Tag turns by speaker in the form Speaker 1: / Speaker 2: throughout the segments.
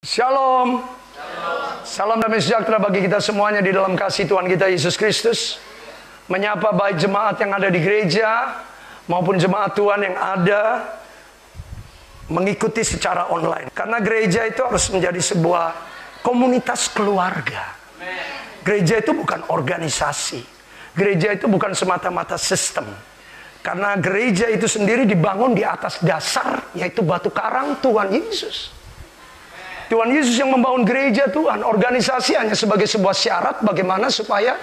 Speaker 1: Shalom. Salam damai sejahtera bagi kita semuanya di dalam kasih Tuhan kita Yesus Kristus. Menyapa baik jemaat yang ada di gereja maupun jemaat Tuhan yang ada mengikuti secara online. Karena gereja itu harus menjadi sebuah komunitas keluarga. Gereja itu bukan organisasi. Gereja itu bukan semata-mata sistem. Karena gereja itu sendiri dibangun di atas dasar, yaitu batu karang Tuhan Yesus. Tuhan Yesus yang membangun gereja Tuhan. Organisasi hanya sebagai sebuah syarat bagaimana supaya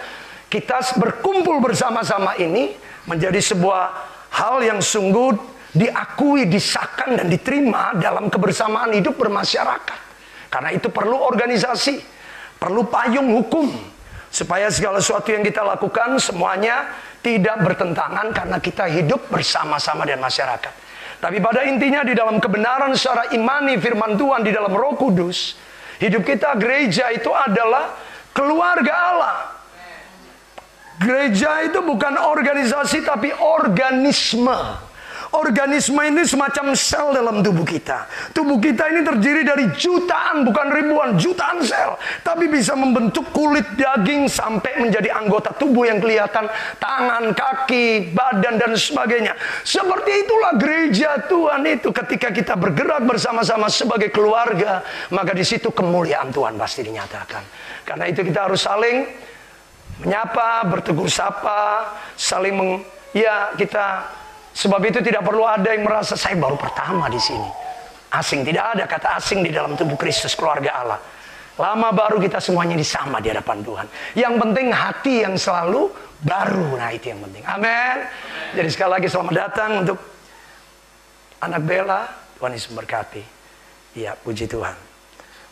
Speaker 1: kita berkumpul bersama-sama ini menjadi sebuah hal yang sungguh diakui, disahkan, dan diterima dalam kebersamaan hidup bermasyarakat. Karena itu perlu organisasi, perlu payung hukum, supaya segala sesuatu yang kita lakukan semuanya tidak bertentangan karena kita hidup bersama-sama dengan masyarakat. Tapi pada intinya di dalam kebenaran secara imani firman Tuhan di dalam Roh Kudus, hidup kita gereja itu adalah keluarga Allah. Gereja itu bukan organisasi tapi organisme. Organisme ini semacam sel dalam tubuh kita. Tubuh kita ini terdiri dari jutaan, bukan ribuan, jutaan sel. Tapi bisa membentuk kulit, daging, sampai menjadi anggota tubuh yang kelihatan. Tangan, kaki, badan, dan sebagainya. Seperti itulah gereja Tuhan itu. Ketika kita bergerak bersama-sama sebagai keluarga, maka di situ kemuliaan Tuhan pasti dinyatakan. Karena itu kita harus saling menyapa, bertegur sapa, saling sebab itu tidak perlu ada yang merasa saya baru pertama di sini. Asing, tidak ada kata asing di dalam tubuh Kristus, keluarga Allah. Lama baru kita semuanya sama di hadapan Tuhan. Yang penting hati yang selalu baru, nah itu yang penting. Amin. Jadi sekali lagi selamat datang untuk anak Bella. Tuhan Yesus memberkati. Ya, puji Tuhan.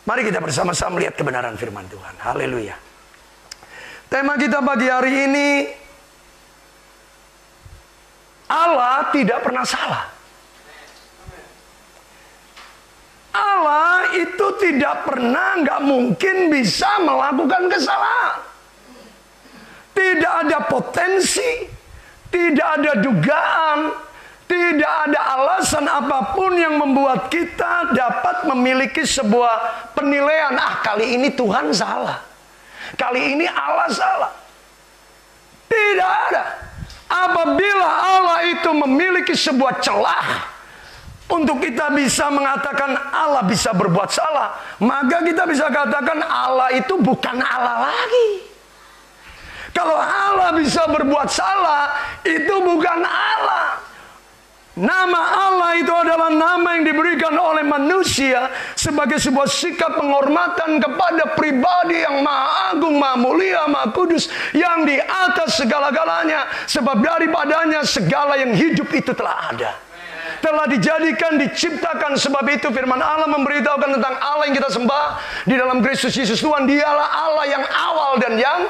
Speaker 1: Mari kita bersama-sama melihat kebenaran firman Tuhan. Haleluya. Tema kita pagi hari ini, Allah tidak pernah salah. Allah itu tidak pernah, nggak mungkin bisa melakukan kesalahan. Tidak ada potensi, tidak ada dugaan, tidak ada alasan apapun yang membuat kita dapat memiliki sebuah penilaian. Kali ini Tuhan salah. Kali ini Allah salah. Tidak ada. Apabila Allah itu memiliki sebuah celah untuk kita bisa mengatakan Allah bisa berbuat salah, maka kita bisa katakan Allah itu bukan Allah lagi. Kalau Allah bisa berbuat salah, itu bukan Allah. Nama Allah itu adalah nama yang diberikan oleh manusia sebagai sebuah sikap penghormatan kepada pribadi yang maha agung, maha mulia, maha kudus, yang di atas segala-galanya. Sebab daripadanya segala yang hidup itu telah ada, telah dijadikan, diciptakan. Sebab itu firman Allah memberitahukan tentang Allah yang kita sembah di dalam Kristus Yesus Tuhan. Dialah Allah yang awal dan yang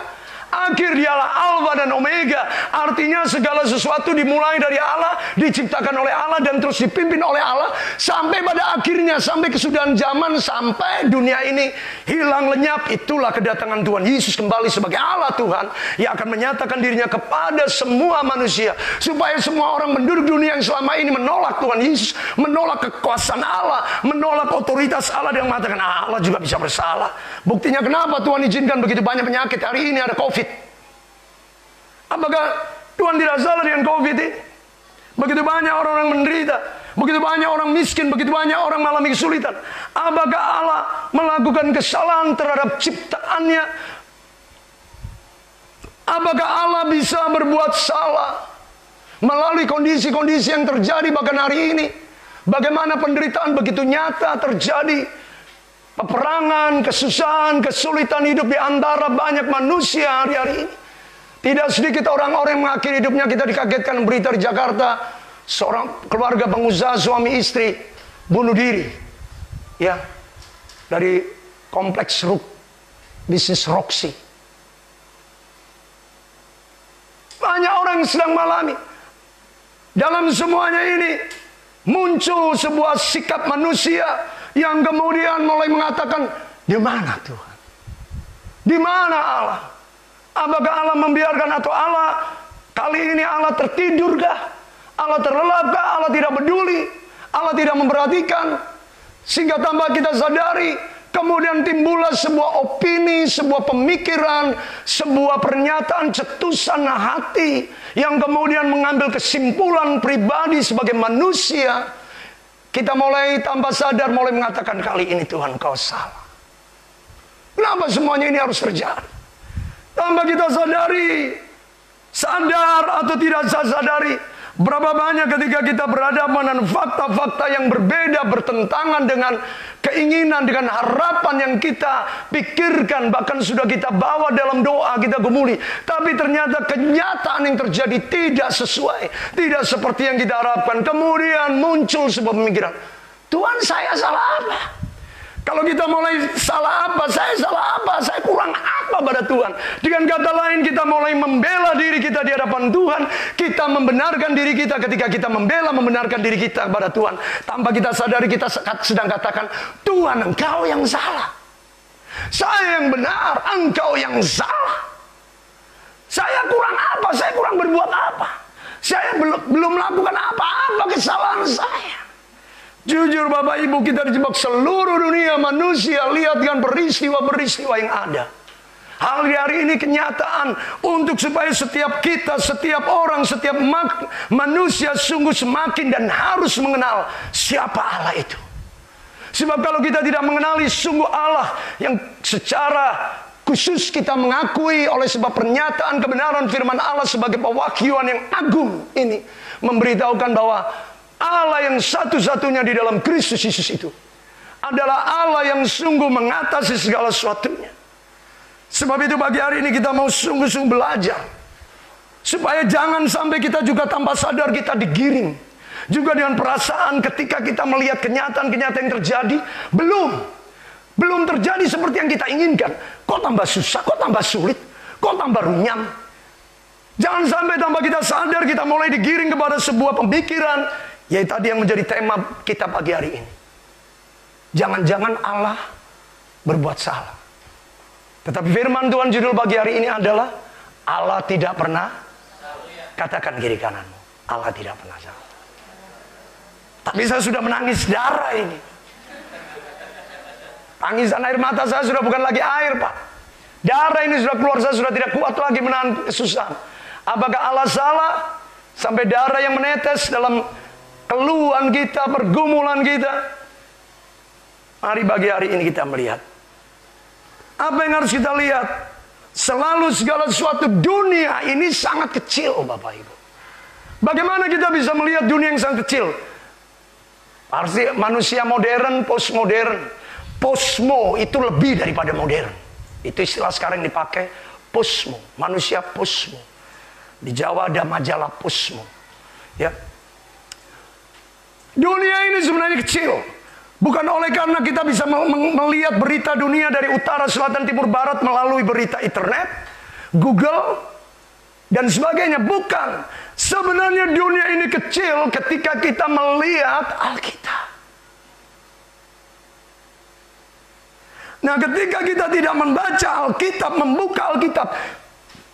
Speaker 1: akhir, dialah Alfa dan Omega. Artinya segala sesuatu dimulai dari Allah, diciptakan oleh Allah, dan terus dipimpin oleh Allah sampai pada akhirnya, sampai kesudahan zaman, sampai dunia ini hilang lenyap. Itulah kedatangan Tuhan Yesus kembali sebagai Allah Tuhan yang akan menyatakan dirinya kepada semua manusia, supaya semua orang penduduk dunia yang selama ini menolak Tuhan Yesus, menolak kekuasaan Allah, menolak otoritas Allah, dan mengatakan Allah juga bisa bersalah. Buktinya kenapa Tuhan izinkan begitu banyak penyakit. Hari ini ada COVID. Apakah Tuhan tidak salah dengan COVID ini? Begitu banyak orang-orang menderita, begitu banyak orang miskin, begitu banyak orang mengalami kesulitan. Apakah Allah melakukan kesalahan terhadap ciptaannya? Apakah Allah bisa berbuat salah melalui kondisi-kondisi yang terjadi bahkan hari ini? Bagaimana penderitaan begitu nyata terjadi, peperangan, kesusahan, kesulitan hidup di antara banyak manusia hari-hari ini. Tidak sedikit orang-orang yang mengakhiri hidupnya. Kita dikagetkan berita di Jakarta, seorang keluarga pengusaha suami istri bunuh diri, ya, dari kompleks bisnis Roxy. Banyak orang yang sedang mengalami. Dalam semuanya ini muncul sebuah sikap manusia yang kemudian mulai mengatakan, di mana Tuhan? Di mana Allah? Apakah Allah membiarkan, atau Allah kali ini Allah tertidurkah? Allah terlelapkah? Allah tidak peduli? Allah tidak memperhatikan? Sehingga tanpa kita sadari, Kemudian timbullah sebuah opini, sebuah pemikiran, sebuah pernyataan cetusan hati yang kemudian mengambil kesimpulan pribadi sebagai manusia. Kita mulai tanpa sadar mulai mengatakan, kali ini Tuhan kau salah. Kenapa semuanya ini harus terjadi? Tanpa kita sadari, sadar atau tidak sadari, berapa banyak ketika kita berhadapan dengan fakta-fakta yang berbeda, bertentangan dengan keinginan, dengan harapan yang kita pikirkan, bahkan sudah kita bawa dalam doa, kita gumuli. Tapi ternyata kenyataan yang terjadi tidak sesuai, tidak seperti yang kita harapkan. Kemudian muncul sebuah pemikiran, Tuhan, saya salah apa? Kalau kita mulai salah apa, saya kurang apa pada Tuhan. Dengan kata lain, kita mulai membela diri kita di hadapan Tuhan. Kita membenarkan diri kita ketika kita membenarkan diri kita kepada Tuhan. Tanpa kita sadari, kita sedang katakan, Tuhan, Engkau yang salah. Saya yang benar, Engkau yang salah. Saya kurang apa, saya kurang berbuat apa. Saya belum melakukan apa-apa kesalahan saya. Jujur Bapak Ibu, kita dijebak seluruh dunia manusia. Lihat kan peristiwa-peristiwa yang ada. Hari ini kenyataan untuk supaya setiap kita, setiap orang, setiap manusia sungguh semakin dan harus mengenal siapa Allah itu. Sebab kalau kita tidak mengenali sungguh Allah yang secara khusus kita mengakui oleh sebab pernyataan kebenaran firman Allah sebagai pewahyuan yang agung ini memberitahukan bahwa Allah yang satu-satunya di dalam Kristus Yesus itu adalah Allah yang sungguh mengatasi segala sesuatunya. Sebab itu pagi hari ini kita mau sungguh-sungguh belajar supaya jangan sampai kita juga tanpa sadar kita digiring juga dengan perasaan ketika kita melihat kenyataan-kenyataan yang terjadi belum terjadi seperti yang kita inginkan. Kok tambah susah, kok tambah sulit, kok tambah runyam. Jangan sampai tanpa kita sadar kita mulai digiring kepada sebuah pemikiran, yaitu tadi yang menjadi tema kita pagi hari ini. Jangan-jangan Allah berbuat salah. Tetapi firman Tuhan judul pagi hari ini adalah Allah tidak pernah. Katakan kiri kananmu, Allah tidak pernah salah. Tapi saya sudah menangis darah ini. Tangisan air mata saya sudah bukan lagi air, Pak. Darah ini sudah keluar, saya sudah tidak kuat lagi menahan kesusahan. Apakah Allah salah sampai darah yang menetes dalam keluhan kita, pergumulan kita? Mari pagi hari ini kita melihat. Apa yang harus kita lihat? Selalu segala sesuatu dunia ini sangat kecil, Bapak Ibu. Bagaimana kita bisa melihat dunia yang sangat kecil? Arti manusia modern, postmodern. Posmo itu lebih daripada modern. Itu istilah sekarang dipakai, posmo. Manusia posmo. Di Jawa ada majalah Posmo. Ya. Dunia ini sebenarnya kecil. Bukan oleh karena kita bisa melihat berita dunia dari utara, selatan, timur, barat melalui berita internet, Google, dan sebagainya. Bukan. Sebenarnya dunia ini kecil ketika kita melihat Alkitab. Nah, ketika kita tidak membaca Alkitab, membuka Alkitab,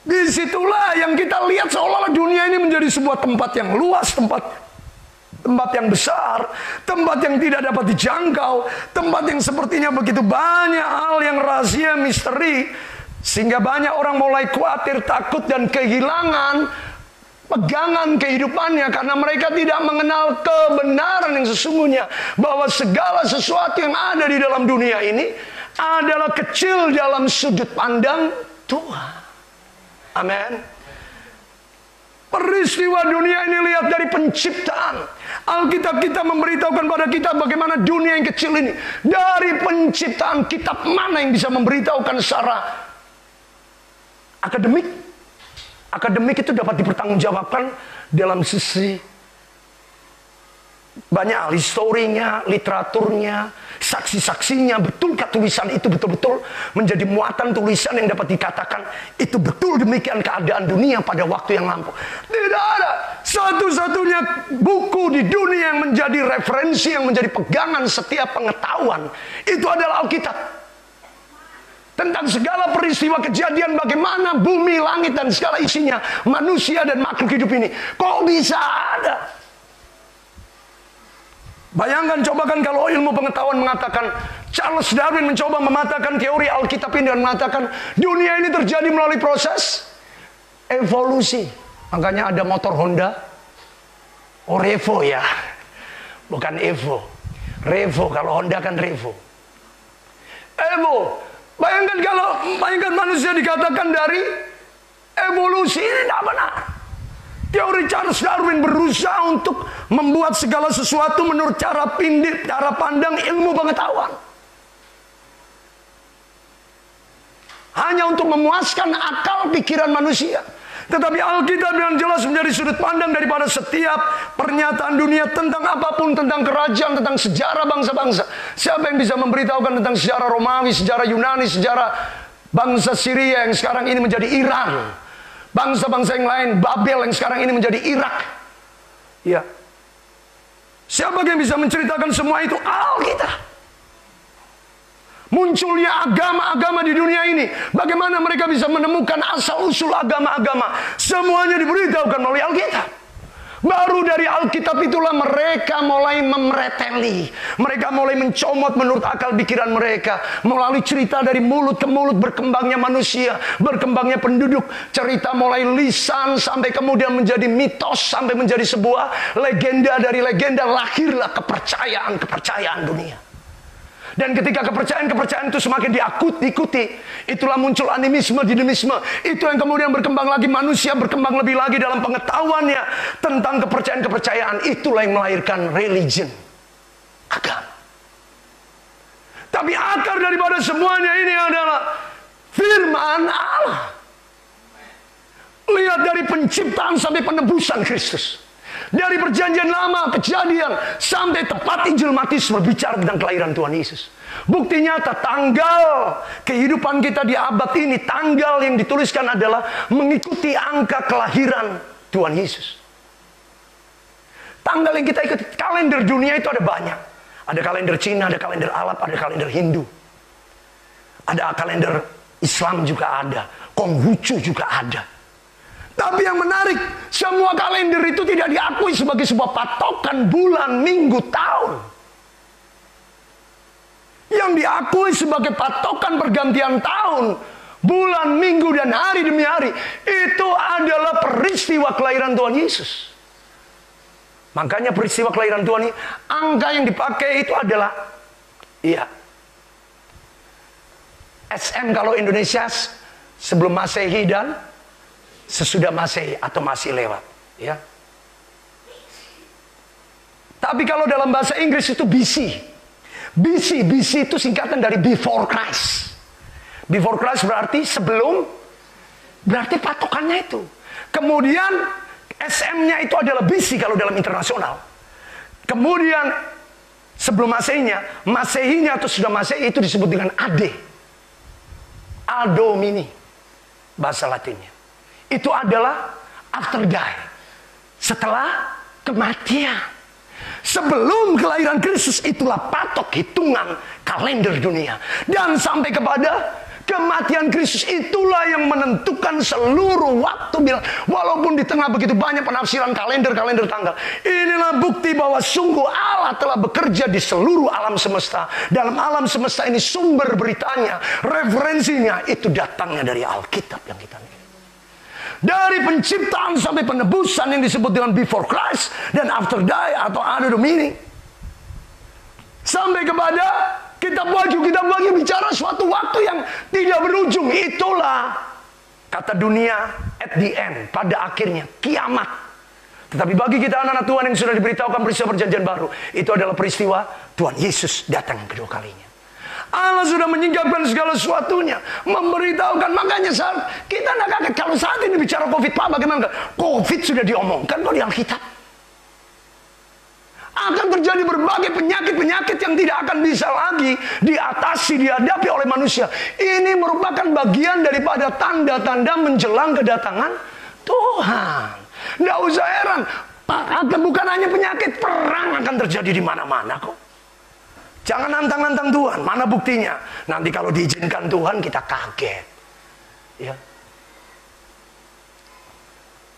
Speaker 1: disitulah yang kita lihat seolah-olah dunia ini menjadi sebuah tempat yang luas, tempat yang besar, tempat yang tidak dapat dijangkau, tempat yang sepertinya begitu banyak hal yang rahasia, misteri, sehingga banyak orang mulai khawatir, takut, dan kehilangan pegangan kehidupannya karena mereka tidak mengenal kebenaran yang sesungguhnya, bahwa segala sesuatu yang ada di dalam dunia ini adalah kecil dalam sudut pandang Tuhan. Amin. Peristiwa dunia ini lihat dari penciptaan. Alkitab kita memberitahukan pada kita bagaimana dunia yang kecil ini. Dari penciptaan, kitab mana yang bisa memberitahukan secara akademik? Akademik itu dapat dipertanggungjawabkan dalam sisi banyak hal, historinya, literaturnya, saksi-saksinya. Betulkah tulisan itu betul-betul menjadi muatan tulisan yang dapat dikatakan itu betul demikian keadaan dunia pada waktu yang lampau? Tidak ada. Satu-satunya buku di dunia yang menjadi referensi, yang menjadi pegangan setiap pengetahuan, itu adalah Alkitab. Tentang segala peristiwa kejadian, bagaimana bumi, langit, dan segala isinya, manusia dan makhluk hidup ini. Kok bisa ada? Bayangkan, coba kan kalau ilmu pengetahuan mengatakan Charles Darwin mencoba mematahkan teori Alkitab ini dan mengatakan dunia ini terjadi melalui proses evolusi. Makanya ada motor Honda, Revo ya, bukan Evo. Revo, kalau Honda kan Revo. Evo, bayangkan manusia dikatakan dari evolusi, ini tidak benar. Teori Charles Darwin berusaha untuk membuat segala sesuatu menurut cara pandang ilmu pengetahuan. Hanya untuk memuaskan akal pikiran manusia. Tetapi Alkitab dengan jelas menjadi sudut pandang daripada setiap pernyataan dunia tentang apapun, tentang kerajaan, tentang sejarah bangsa-bangsa. Siapa yang bisa memberitahukan tentang sejarah Romawi, sejarah Yunani, sejarah bangsa Syria yang sekarang ini menjadi Iran? Bangsa-bangsa yang lain, Babel yang sekarang ini menjadi Irak. Ya. Siapa yang bisa menceritakan semua itu? Alkitab. Munculnya agama-agama di dunia ini. Bagaimana mereka bisa menemukan asal-usul agama-agama? Semuanya diberitahukan melalui Alkitab. Baru dari Alkitab itulah mereka mulai memereteli. Mereka mulai mencomot menurut akal pikiran mereka. Melalui cerita dari mulut ke mulut berkembangnya manusia. Berkembangnya penduduk. Cerita mulai lisan sampai kemudian menjadi mitos. Sampai menjadi sebuah legenda. Dari legenda lahirlah kepercayaan dunia. Dan ketika kepercayaan itu semakin diikuti, itulah muncul animisme, dinamisme. Itu yang kemudian berkembang lagi, manusia berkembang lebih lagi dalam pengetahuannya tentang kepercayaan. Itulah yang melahirkan religion, agama. Tapi akar daripada semuanya ini adalah firman Allah. Lihat dari penciptaan sampai penebusan Kristus. Dari perjanjian lama, kejadian, sampai tepat Injil Matius berbicara tentang kelahiran Tuhan Yesus. Bukti nyata, tanggal kehidupan kita di abad ini, tanggal yang dituliskan adalah mengikuti angka kelahiran Tuhan Yesus. Tanggal yang kita ikuti, kalender dunia itu ada banyak. Ada kalender Cina, ada kalender Arab, ada kalender Hindu. Ada kalender Islam juga ada, Konghucu juga ada. Tapi yang menarik, semua kalender itu tidak diakui sebagai sebuah patokan bulan, minggu, tahun. Yang diakui sebagai patokan pergantian tahun, bulan, minggu, dan hari demi hari, itu adalah peristiwa kelahiran Tuhan Yesus. Makanya peristiwa kelahiran Tuhan ini, angka yang dipakai itu adalah, iya, SM kalau Indonesia sebelum Masehi dan sesudah Masehi atau masih lewat, ya. Tapi kalau dalam bahasa Inggris itu BC. BC itu singkatan dari before Christ. Before Christ berarti sebelum, berarti patokannya itu. Kemudian SM-nya itu adalah BC kalau dalam internasional. Kemudian sebelum Masehinya atau sudah Masehi itu disebut dengan AD. Ad Domini bahasa Latinnya. Itu adalah after die. Setelah kematian. Sebelum kelahiran Kristus itulah patok hitungan kalender dunia. Dan sampai kepada kematian Kristus itulah yang menentukan seluruh waktu. Walaupun di tengah begitu banyak penafsiran kalender tanggal. Inilah bukti bahwa sungguh Allah telah bekerja di seluruh alam semesta. Dalam alam semesta ini sumber beritanya, referensinya itu datangnya dari Alkitab yang kita miliki. Dari penciptaan sampai penebusan yang disebut dengan before Christ dan after die atau Ad Domini. Sampai kepada kita bagi bicara suatu waktu yang tidak berujung. Itulah kata dunia at the end, pada akhirnya kiamat. Tetapi bagi kita anak-anak Tuhan yang sudah diberitahukan peristiwa perjanjian baru, itu adalah peristiwa Tuhan Yesus datang yang kedua kalinya. Allah sudah menyingkapkan segala sesuatunya, memberitahukan. Makanya kita tidak kaget kalau saat ini bicara COVID, Pak, bagaimana? COVID sudah diomongkan kok di Alkitab. Akan terjadi berbagai penyakit-penyakit yang tidak akan bisa lagi diatasi, dihadapi oleh manusia. Ini merupakan bagian daripada tanda-tanda menjelang kedatangan Tuhan. Tidak usah heran, bukan hanya penyakit, perang akan terjadi di mana-mana kok. Jangan nantang-nantang Tuhan. Mana buktinya? Nanti kalau diizinkan Tuhan kita kaget. Ya.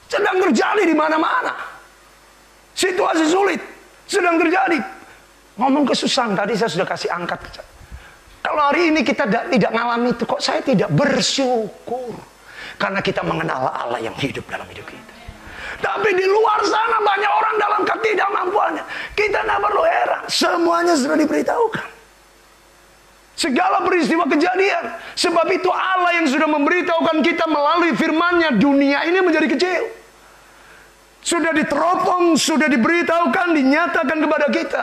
Speaker 1: Sedang terjadi di mana-mana. Situasi sulit sedang terjadi. Ngomong kesusahan tadi saya sudah kasih angkat. Kalau hari ini kita tidak mengalami itu, kok saya tidak bersyukur? Karena kita mengenal Allah yang hidup dalam hidup kita. Tapi di luar sana banyak orang dalam ketidakmampuannya. Kita tidak perlu heran. Semuanya sudah diberitahukan. Segala peristiwa kejadian. Sebab itu Allah yang sudah memberitahukan kita melalui firman-Nya, dunia ini menjadi kecil. Sudah diteropong, sudah diberitahukan, dinyatakan kepada kita.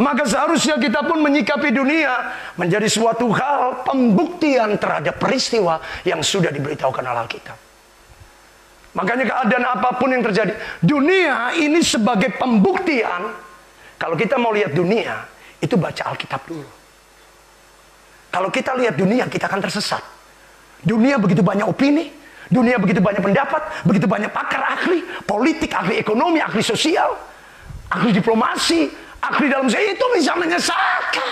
Speaker 1: Maka seharusnya kita pun menyikapi dunia menjadi suatu hal pembuktian terhadap peristiwa yang sudah diberitahukan oleh kita. Makanya keadaan apapun yang terjadi, dunia ini sebagai pembuktian. Kalau kita mau lihat dunia, itu baca Alkitab dulu. Kalau kita lihat dunia, kita akan tersesat. Dunia begitu banyak opini, dunia begitu banyak pendapat, begitu banyak pakar ahli, politik, ahli ekonomi, ahli sosial, ahli diplomasi, ahli dalam itu bisa menyesatkan.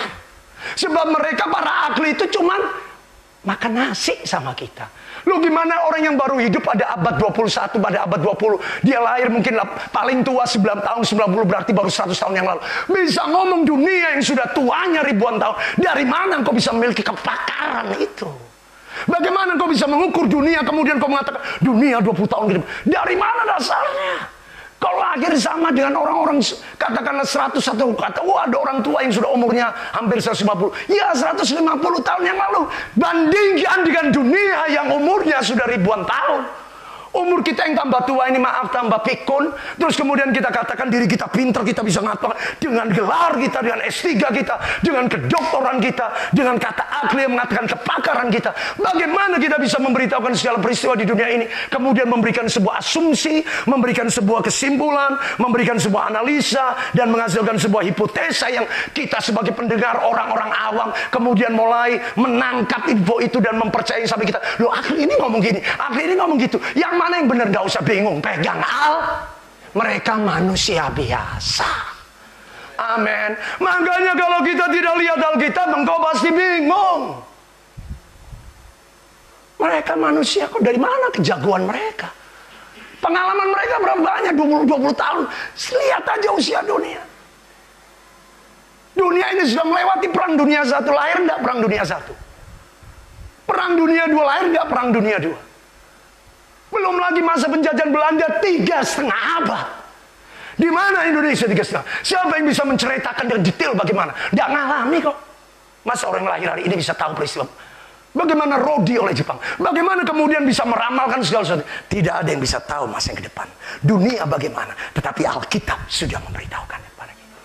Speaker 1: Sebab mereka para ahli itu cuman makan nasi sama kita. Lu gimana orang yang baru hidup pada abad 21, pada abad 20, dia lahir mungkin paling tua 9 tahun, 90 berarti baru 100 tahun yang lalu. Bisa ngomong dunia yang sudah tuanya ribuan tahun. Dari mana kau bisa memiliki kepakaran itu? Bagaimana kau bisa mengukur dunia kemudian kau mengatakan dunia 20 tahun hidup? Dari mana dasarnya? Kalau lahir sama dengan orang-orang katakanlah 100 atau kata, ada orang tua yang sudah umurnya hampir 150. Ya 150 tahun yang lalu. Bandingkan dengan dunia yang umurnya sudah ribuan tahun. Umur kita yang tambah tua ini maaf tambah pikun. Terus kemudian kita katakan diri kita pintar, kita bisa ngatakan dengan gelar kita, dengan S3 kita, dengan kedoktoran kita, dengan kata ahli yang mengatakan kepakaran kita. Bagaimana kita bisa memberitahukan segala peristiwa di dunia ini, kemudian memberikan sebuah asumsi, memberikan sebuah kesimpulan, memberikan sebuah analisa, dan menghasilkan sebuah hipotesa yang kita sebagai pendengar orang-orang awam kemudian mulai menangkap info itu dan mempercayai sampai kita, loh ahli ini ngomong gini, ahli ini ngomong gitu. Yang mana yang benar, gak usah bingung, pegang mereka manusia biasa. Amin. Makanya kalau kita tidak lihat Alkitab, engkau pasti bingung. Mereka manusia, kok dari mana kejagoan mereka? Pengalaman mereka berapa banyak? 20 tahun. Lihat aja usia dunia. Dunia ini sudah melewati perang dunia 1. Lahir enggak perang dunia 1? Perang dunia 2 lahir enggak perang dunia 2? Belum lagi masa penjajahan Belanda 3,5 abad. Di mana Indonesia 3,5? Siapa yang bisa menceritakan dengan detail bagaimana? Tidak ngalami kok. Masa orang lahir hari ini bisa tahu peristiwa? Bagaimana Rodi oleh Jepang? Bagaimana kemudian bisa meramalkan segala sesuatu? Tidak ada yang bisa tahu masa yang ke depan. Dunia bagaimana? Tetapi Alkitab sudah memberitahukan kepada kita.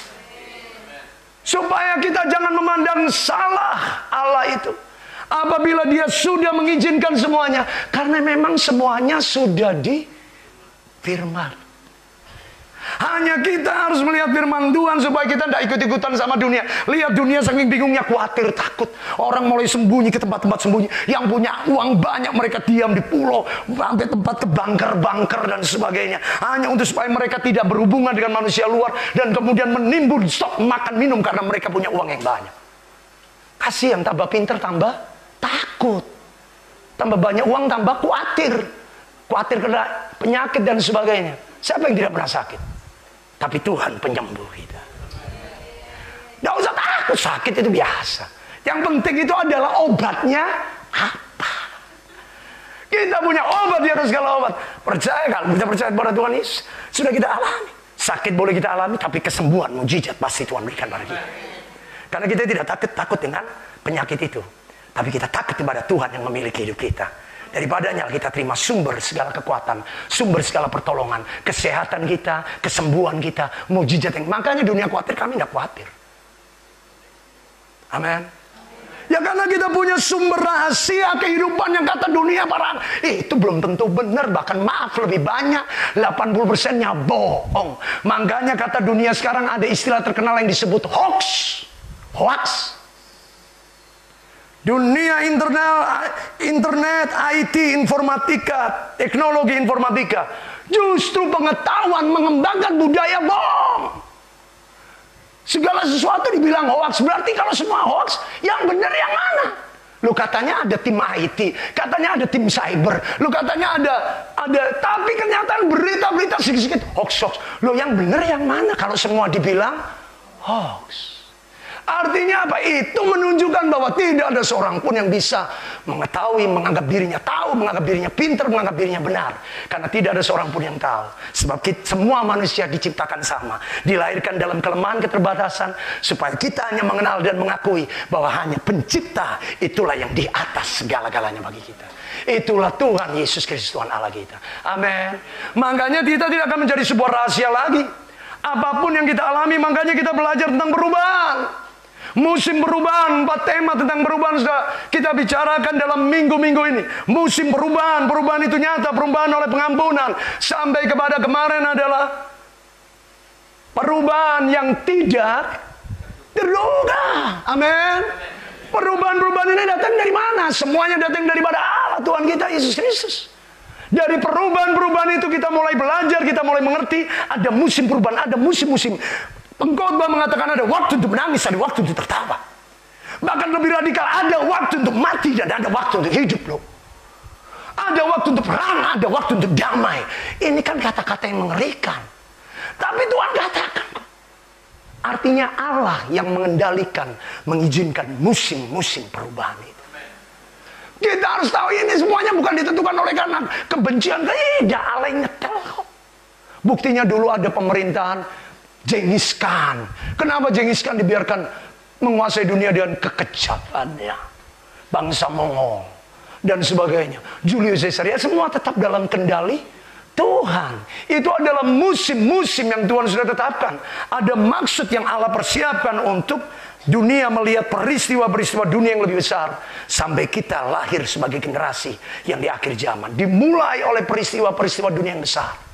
Speaker 1: Supaya kita jangan memandang salah Allah itu. Apabila dia sudah mengizinkan semuanya. Karena memang semuanya sudah di firman. Hanya kita harus melihat firman Tuhan supaya kita tidak ikut-ikutan sama dunia. Lihat dunia saking bingungnya, khawatir, takut. Orang mulai sembunyi ke tempat-tempat sembunyi. Yang punya uang banyak mereka diam di pulau, sampai tempat ke bunker-bunker dan sebagainya. Hanya untuk supaya mereka tidak berhubungan dengan manusia luar. Dan kemudian menimbun stok makan minum karena mereka punya uang yang banyak. Kasihan, tambah pinter, tambah takut. Tambah banyak uang, tambah khawatir. Khawatir kena penyakit dan sebagainya. Siapa yang tidak pernah sakit? Tapi Tuhan penyembuh kita. Tidak usah takut, sakit itu biasa. Yang penting itu adalah obatnya apa. Kita punya obat di atas segala obat. Percaya, kalau kita percaya pada Tuhan Yesus, sudah kita alami. Sakit boleh kita alami, tapi kesembuhan, mujizat pasti Tuhan berikan pada kita. Karena kita tidak takut dengan penyakit itu. Tapi kita takut kepada Tuhan yang memiliki hidup kita. Daripadanya kita terima sumber segala kekuatan, sumber segala pertolongan, kesehatan kita, kesembuhan kita, mujizat yang. Makanya dunia khawatir, kami tidak khawatir. Amin. Ya karena kita punya sumber rahasia kehidupan yang kata dunia para itu belum tentu benar, bahkan maaf lebih banyak 80%-nya bohong. Makanya kata dunia sekarang ada istilah terkenal yang disebut hoax. Hoax. Dunia internet, IT, informatika, teknologi informatika. Justru pengetahuan mengembangkan budaya bohong. Segala sesuatu dibilang hoax. Berarti kalau semua hoax, yang benar yang mana? Lu katanya ada tim IT, katanya ada tim cyber, lu katanya ada, tapi kenyataan berita-berita sedikit hoax. Lu yang benar yang mana kalau semua dibilang hoax? Artinya apa? Itu menunjukkan bahwa tidak ada seorang pun yang bisa mengetahui, menganggap dirinya tahu, menganggap dirinya pintar, menganggap dirinya benar. Karena tidak ada seorang pun yang tahu. Sebab semua manusia diciptakan sama. Dilahirkan dalam kelemahan keterbatasan. Supaya kita hanya mengenal dan mengakui bahwa hanya pencipta itulah yang di atas segala-galanya bagi kita. Itulah Tuhan Yesus Kristus, Tuhan Allah kita. Amin. Makanya kita tidak akan menjadi sebuah rahasia lagi. Apapun yang kita alami, makanya kita belajar tentang perubahan. Musim perubahan, 4 tema tentang perubahan sudah kita bicarakan dalam minggu-minggu ini. Musim perubahan, perubahan itu nyata, perubahan oleh pengampunan. Sampai kepada kemarin adalah perubahan yang tidak terduga. Amin. Perubahan-perubahan ini datang dari mana? Semuanya datang daripada Allah, Tuhan kita Yesus Kristus. Dari perubahan-perubahan itu kita mulai belajar, kita mulai mengerti. Ada musim perubahan, ada musim-musim. Pengkhotbah mengatakan ada waktu untuk menangis, ada waktu untuk tertawa. Bahkan lebih radikal, ada waktu untuk mati dan ada waktu untuk hidup loh. Ada waktu untuk perang, ada waktu untuk damai. Ini kan kata-kata yang mengerikan. Tapi Tuhan katakan, artinya Allah yang mengendalikan, mengizinkan musim-musim perubahan itu. Kita harus tahu ini semuanya bukan ditentukan oleh karena kebencian. Tidak, Allah yang nyetel kok. Buktinya dulu ada pemerintahan Genghis Khan. Kenapa Genghis Khan dibiarkan menguasai dunia dengan kekejamannya? Bangsa Mongol dan sebagainya. Julius Caesar, ya semua tetap dalam kendali Tuhan. Itu adalah musim-musim yang Tuhan sudah tetapkan. Ada maksud yang Allah persiapkan untuk dunia melihat peristiwa-peristiwa dunia yang lebih besar. Sampai kita lahir sebagai generasi yang di akhir zaman. Dimulai oleh peristiwa-peristiwa dunia yang besar.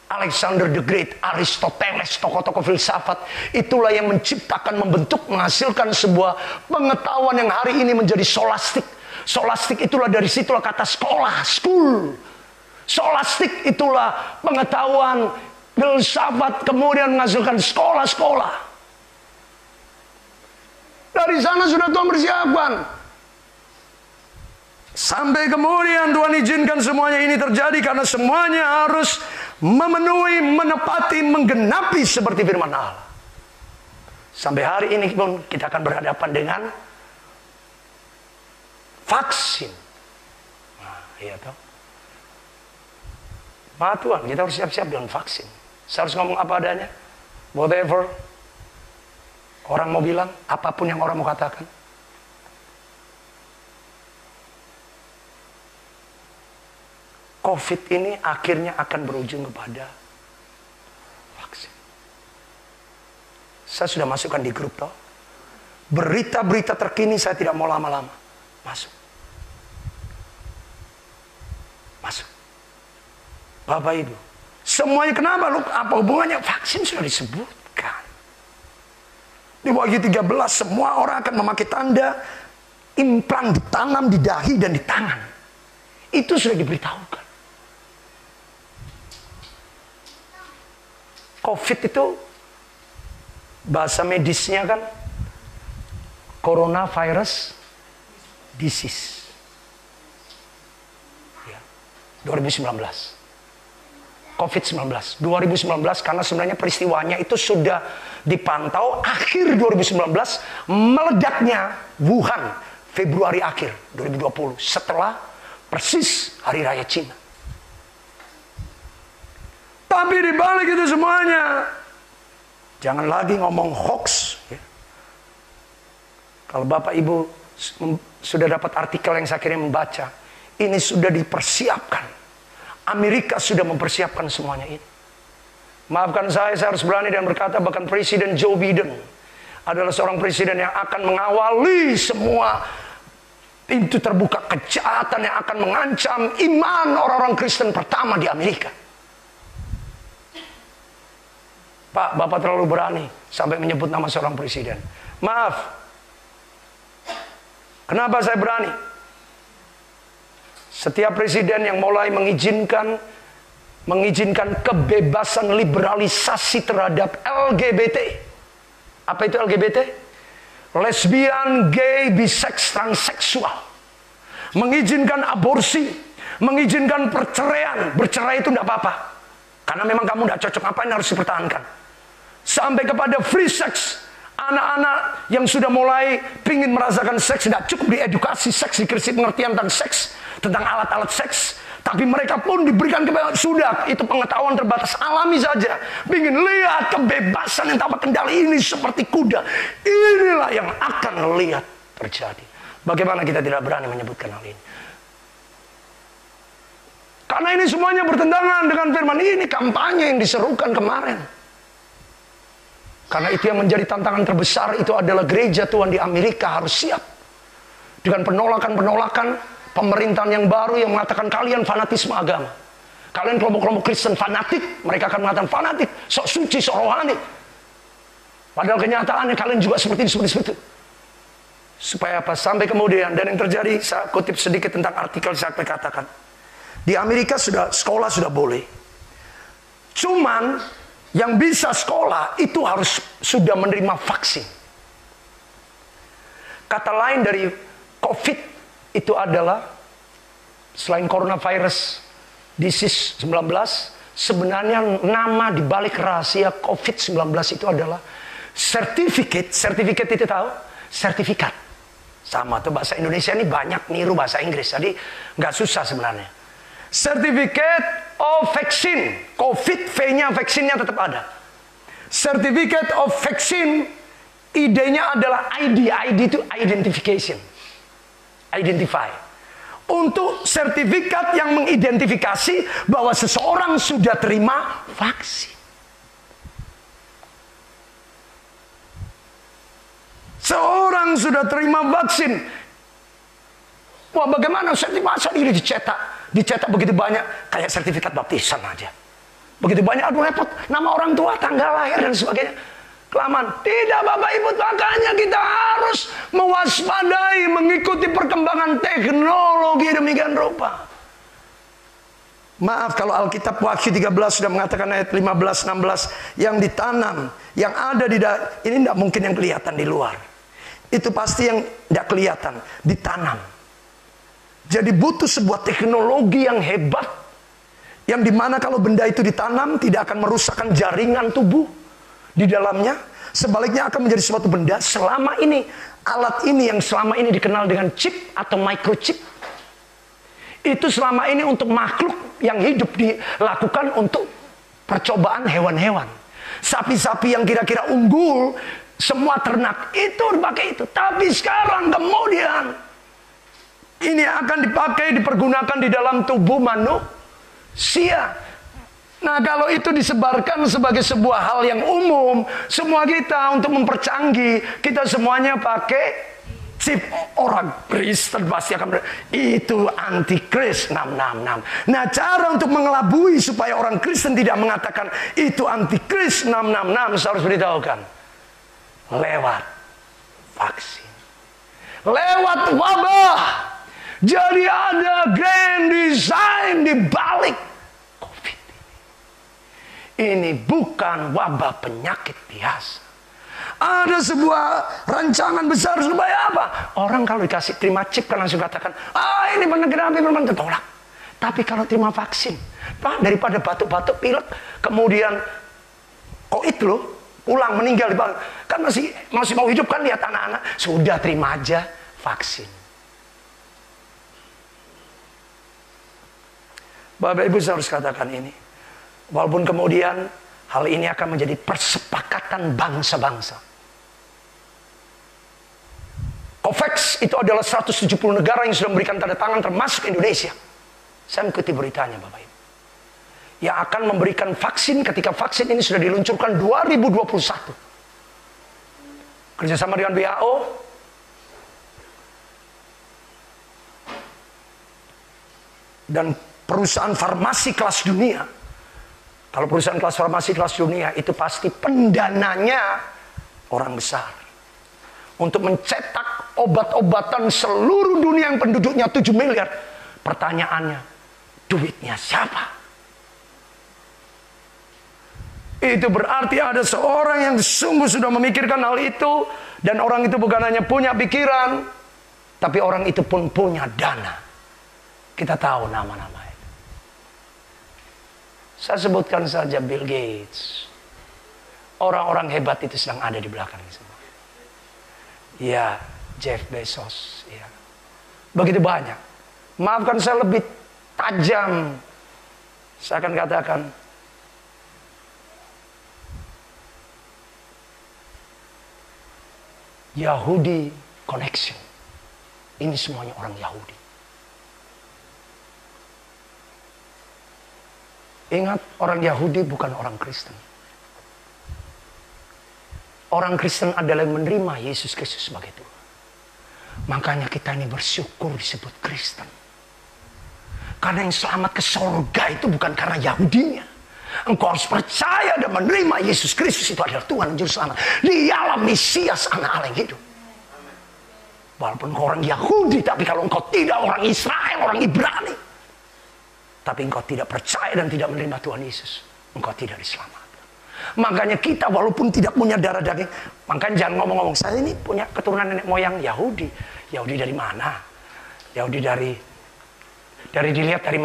Speaker 1: Alexander the Great, Aristoteles, tokoh-tokoh filsafat, itulah yang menciptakan, membentuk, menghasilkan sebuah pengetahuan yang hari ini menjadi solastik. Solastik itulah dari situlah kata sekolah, school. Solastik itulah pengetahuan filsafat kemudian menghasilkan sekolah-sekolah. Dari sana sudah Tuhan persiapkan. Sampai kemudian Tuhan izinkan semuanya ini terjadi karena semuanya harus memenuhi, menepati, menggenapi seperti firman Allah. Sampai hari ini pun kita akan berhadapan dengan vaksin. Nah, iya toh. Pak Tuhan, kita harus siap-siap dengan vaksin. Saya harus ngomong apa adanya. Whatever orang mau bilang, apapun yang orang mau katakan. COVID ini akhirnya akan berujung kepada vaksin. Saya sudah masukkan di grup toh. Berita-berita terkini saya tidak mau lama-lama. Masuk. Masuk. Bapak Ibu. Semuanya kenapa? Lu, apa hubungannya? Vaksin sudah disebutkan. Di Wahyu 13 semua orang akan memakai tanda implan ditanam di dahi dan di tangan. Itu sudah diberitahukan. COVID itu bahasa medisnya kan coronavirus disease. Ya, 2019. COVID-19. 2019 karena sebenarnya peristiwanya itu sudah dipantau akhir 2019, meledaknya Wuhan Februari akhir 2020 setelah persis Hari Raya Cina. Tapi di balik itu semuanya, jangan lagi ngomong hoax. Ya. Kalau Bapak Ibu sudah dapat artikel yang saya kirim membaca, ini sudah dipersiapkan. Amerika sudah mempersiapkan semuanya ini. Maafkan saya harus berani dan berkata bahkan Presiden Joe Biden adalah seorang presiden yang akan mengawali semua pintu terbuka kejahatan yang akan mengancam iman orang-orang Kristen pertama di Amerika. Pak, Bapak terlalu berani sampai menyebut nama seorang presiden. Maaf. Kenapa saya berani? Setiap presiden yang mulai mengizinkan kebebasan liberalisasi terhadap LGBT. Apa itu LGBT? Lesbian, gay, bisex, transseksual. Mengizinkan aborsi, mengizinkan perceraian. Bercerai itu tidak apa-apa. Karena memang kamu tidak cocok, apa yang harus dipertahankan. Sampai kepada free sex. Anak-anak yang sudah mulai ingin merasakan seks, tidak cukup diedukasi seks, dikasih pengertian tentang seks, tentang alat-alat seks. Tapi mereka pun diberikan kebebasan. Sudah, itu pengetahuan terbatas, alami saja. Ingin lihat kebebasan yang tanpa kendali ini seperti kuda. Inilah yang akan lihat terjadi. Bagaimana kita tidak berani menyebutkan hal ini? Karena ini semuanya bertentangan dengan firman ini, kampanye yang diserukan kemarin. Karena itu yang menjadi tantangan terbesar itu adalah gereja Tuhan di Amerika harus siap. Dengan penolakan-penolakan pemerintahan yang baru yang mengatakan kalian fanatisme agama. Kalian kelompok-kelompok Kristen fanatik. Mereka akan mengatakan fanatik, sok suci, sok rohani. Padahal kenyataannya kalian juga seperti itu. Supaya apa? Sampai kemudian, dan yang terjadi, saya kutip sedikit tentang artikel saya katakan. Di Amerika sekolah sudah boleh. Cuman yang bisa sekolah itu harus sudah menerima vaksin. Kata lain dari COVID itu adalah selain coronavirus disease 19, sebenarnya nama dibalik rahasia COVID-19 itu adalah sertifikat. Sertifikat itu tahu? Sertifikat. Sama tuh bahasa Indonesia ini banyak niru bahasa Inggris. Jadi nggak susah sebenarnya. Certificate of Vaccine. COVID, V-nya, vaksinnya tetap ada. Certificate of Vaccine, idenya adalah ID. ID itu identification. Identify. Untuk sertifikat yang mengidentifikasi bahwa seseorang sudah terima vaksin. Seorang sudah terima vaksin. Wah, bagaimana sertifikat ini dicetak begitu banyak, kayak sertifikat baptisan aja. Begitu banyak, aduh repot, nama orang tua, tanggal lahir dan sebagainya. Kelamaan. Tidak Bapak Ibu, makanya kita harus mewaspadai, mengikuti perkembangan teknologi demikian rupa. Maaf kalau Alkitab Wahyu 13 sudah mengatakan ayat 15-16, yang ditanam, yang ada di ini tidak mungkin yang kelihatan di luar. Itu pasti yang tidak kelihatan, ditanam. Jadi butuh sebuah teknologi yang hebat, yang dimana kalau benda itu ditanam tidak akan merusakkan jaringan tubuh di dalamnya. Sebaliknya akan menjadi suatu benda selama ini. Alat ini yang selama ini dikenal dengan chip atau microchip, itu selama ini untuk makhluk yang hidup dilakukan untuk percobaan hewan-hewan. Sapi-sapi yang kira-kira unggul, semua ternak itu dipakai itu. Tapi sekarang kemudian ini akan dipakai, dipergunakan di dalam tubuh manusia. Nah, kalau itu disebarkan sebagai sebuah hal yang umum, semua kita untuk mempercanggih, kita semuanya pakai chip. Orang Kristen pasti akan itu antikris 666. Nah, cara untuk mengelabui supaya orang Kristen tidak mengatakan itu antikris 666, saya harus beritahukan. Lewat vaksin. Lewat wabah. Jadi ada grand design di balik COVID ini. Ini bukan wabah penyakit biasa. Ada sebuah rancangan besar supaya apa? Orang kalau dikasih terima chip kan langsung katakan, ini pornografi, memang tertolak. Tapi kalau terima vaksin, Pak, daripada batuk-batuk, pilek, kemudian COVID loh, pulang meninggal, kan masih mau hidup kan, lihat anak-anak, sudah terima aja vaksin. Bapak Ibu, saya harus katakan ini. Walaupun kemudian hal ini akan menjadi persepakatan bangsa-bangsa. COVAX itu adalah 170 negara yang sudah memberikan tanda tangan termasuk Indonesia. Saya mengikuti beritanya Bapak Ibu. Yang akan memberikan vaksin ketika vaksin ini sudah diluncurkan 2021. Kerjasama dengan WHO. Dan perusahaan farmasi kelas dunia. Kalau perusahaan farmasi kelas dunia itu pasti pendananya orang besar. Untuk mencetak obat-obatan seluruh dunia yang penduduknya 7 miliar. Pertanyaannya, duitnya siapa? Itu berarti ada seorang yang sungguh sudah memikirkan hal itu. Dan orang itu bukan hanya punya pikiran, tapi orang itu pun punya dana. Kita tahu nama-nama. Saya sebutkan saja Bill Gates. Orang-orang hebat itu sedang ada di belakang ini semua. Ya, Jeff Bezos. Ya. Begitu banyak. Maafkan saya lebih tajam. Saya akan katakan, Yahudi Connection. Ini semuanya orang Yahudi. Ingat, orang Yahudi bukan orang Kristen. Orang Kristen adalah yang menerima Yesus Kristus sebagai Tuhan. Makanya kita ini bersyukur disebut Kristen. Karena yang selamat ke surga itu bukan karena Yahudinya. Engkau harus percaya dan menerima Yesus Kristus itu adalah Tuhan dan Juru Selamat. Dialah Mesias, anak Allah yang hidup. Walaupun engkau orang Yahudi, tapi kalau engkau tidak orang Israel, orang Ibrani, tapi engkau tidak percaya dan tidak menerima Tuhan Yesus, engkau tidak diselamatkan. Makanya kita walaupun tidak punya darah daging, makanya jangan ngomong-ngomong, saya ini punya keturunan nenek moyang Yahudi. Yahudi dari mana? Yahudi dari dilihat dari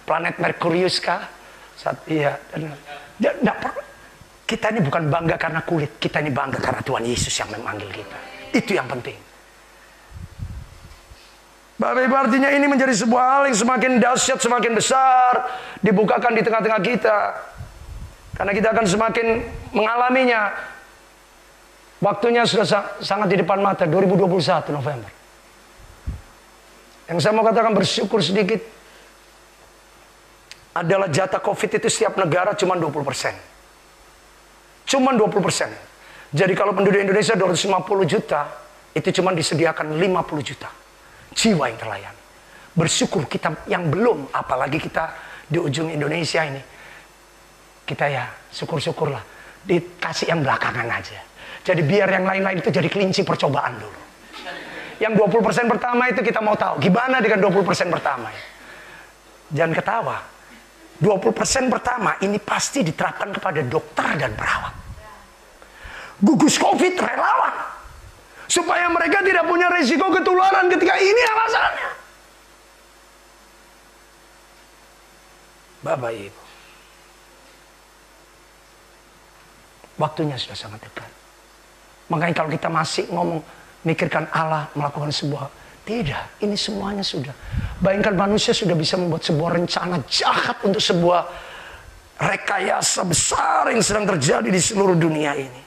Speaker 1: planet Merkurius kah? Iya. Kita ini bukan bangga karena kulit, kita ini bangga karena Tuhan Yesus yang memanggil kita. Itu yang penting. Bapak Ibu, artinya ini menjadi sebuah hal yang semakin dahsyat, semakin besar dibukakan di tengah-tengah kita. Karena kita akan semakin mengalaminya. Waktunya sudah sangat di depan mata, 2021 November. Yang saya mau katakan bersyukur sedikit adalah jatah COVID itu setiap negara cuma 20%. Cuma 20%. Jadi kalau penduduk Indonesia 250 juta, itu cuma disediakan 50 juta jiwa yang terlayani. Bersyukur kita yang belum, apalagi kita di ujung Indonesia ini. Kita ya syukur-syukurlah dikasih yang belakangan aja. Jadi biar yang lain-lain itu jadi kelinci percobaan dulu. Yang 20% pertama itu kita mau tahu gimana dengan 20% pertama. Jangan ketawa. 20% pertama ini pasti diterapkan kepada dokter dan perawat. Gugus COVID relawan. Supaya mereka tidak punya resiko ketularan ketika ini alasannya. Bapak Ibu, waktunya sudah sangat dekat. Makanya kalau kita masih ngomong, mikirkan Allah melakukan sebuah, tidak, ini semuanya sudah. Bayangkan manusia sudah bisa membuat sebuah rencana jahat untuk sebuah rekayasa besar yang sedang terjadi di seluruh dunia ini.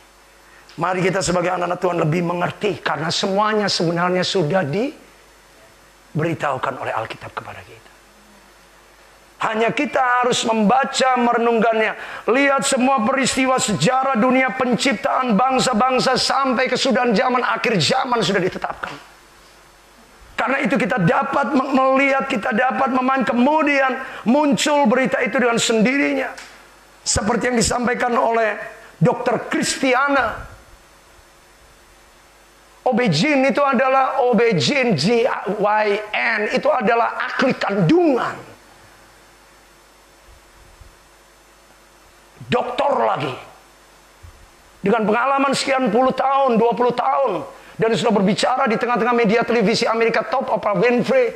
Speaker 1: Mari kita sebagai anak-anak Tuhan lebih mengerti, karena semuanya sebenarnya sudah diberitahukan oleh Alkitab kepada kita. Hanya kita harus membaca, merenungkannya. Lihat semua peristiwa sejarah dunia penciptaan bangsa-bangsa sampai kesudahan zaman, akhir zaman sudah ditetapkan. Karena itu kita dapat melihat, kita dapat memahami, kemudian muncul berita itu dengan sendirinya. Seperti yang disampaikan oleh Dr. Christiana. OB-GYN itu adalah OB-GYN, GYN itu adalah ahli kandungan. Doktor lagi. Dengan pengalaman sekian puluh tahun, 20 tahun. Dan sudah berbicara di tengah-tengah media televisi Amerika top, Oprah Winfrey.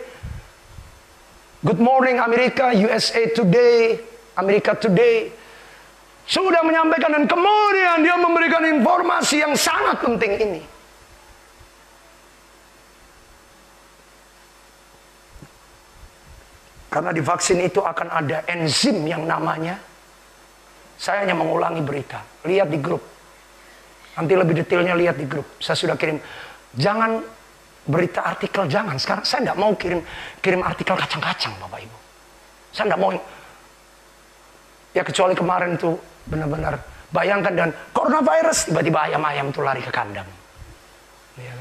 Speaker 1: Good Morning America, USA Today, America Today. Sudah menyampaikan dan kemudian dia memberikan informasi yang sangat penting ini. Karena di vaksin itu akan ada enzim yang namanya, saya hanya mengulangi berita, lihat di grup. Nanti lebih detailnya lihat di grup. Saya sudah kirim. Jangan berita artikel, jangan. Sekarang saya tidak mau kirim artikel kacang-kacang, Bapak Ibu. Saya tidak mau. Ya kecuali kemarin itu benar-benar. Bayangkan dan coronavirus, tiba-tiba ayam-ayam itu lari ke kandang. Ya.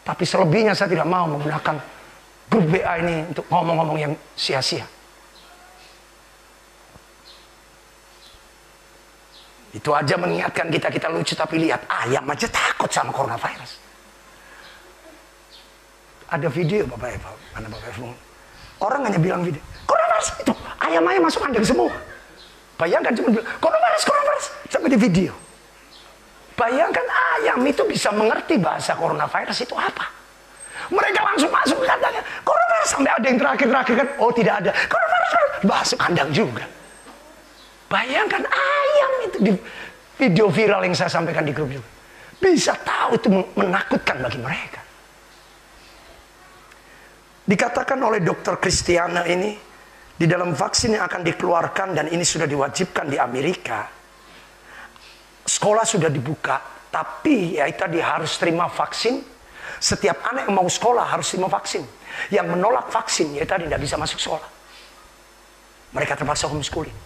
Speaker 1: Tapi selebihnya saya tidak mau menggunakan grup WA ini untuk ngomong-ngomong yang sia-sia. Itu aja mengingatkan kita lucu, tapi lihat ayam aja takut sama coronavirus. Ada video Bapak Ibu, mana Bapak Ibu? Orang hanya bilang video, coronavirus itu ayam-ayam masuk kandang semua. Bayangkan cuma bilang coronavirus sampai di video. Bayangkan ayam itu bisa mengerti bahasa coronavirus itu apa. Mereka langsung masuk ke kandangnya. Coronavirus sampai ada yang terakhir kan, oh tidak ada. Coronavirus masuk kandang juga. Bayangkan ayam itu di video viral yang saya sampaikan di grup juga. Bisa tahu tahu itu menakutkan bagi mereka. Dikatakan oleh Dr. Christiana ini, di dalam vaksin yang akan dikeluarkan dan ini sudah diwajibkan di Amerika, sekolah sudah dibuka, tapi ya tadi harus terima vaksin. Setiap anak yang mau sekolah harus terima vaksin. Yang menolak vaksin ya tadi tidak bisa masuk sekolah. Mereka terpaksa homeschooling.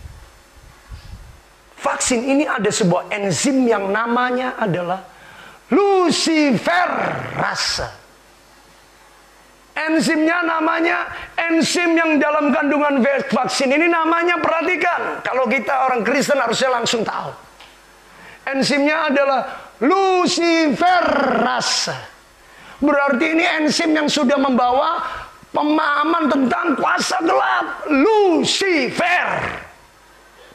Speaker 1: Vaksin ini ada sebuah enzim yang namanya adalah luciferase. Enzimnya namanya enzim yang dalam kandungan vaksin ini namanya, perhatikan. Kalau kita orang Kristen harusnya langsung tahu. Enzimnya adalah luciferase. Berarti ini enzim yang sudah membawa pemahaman tentang kuasa gelap. Lucifer.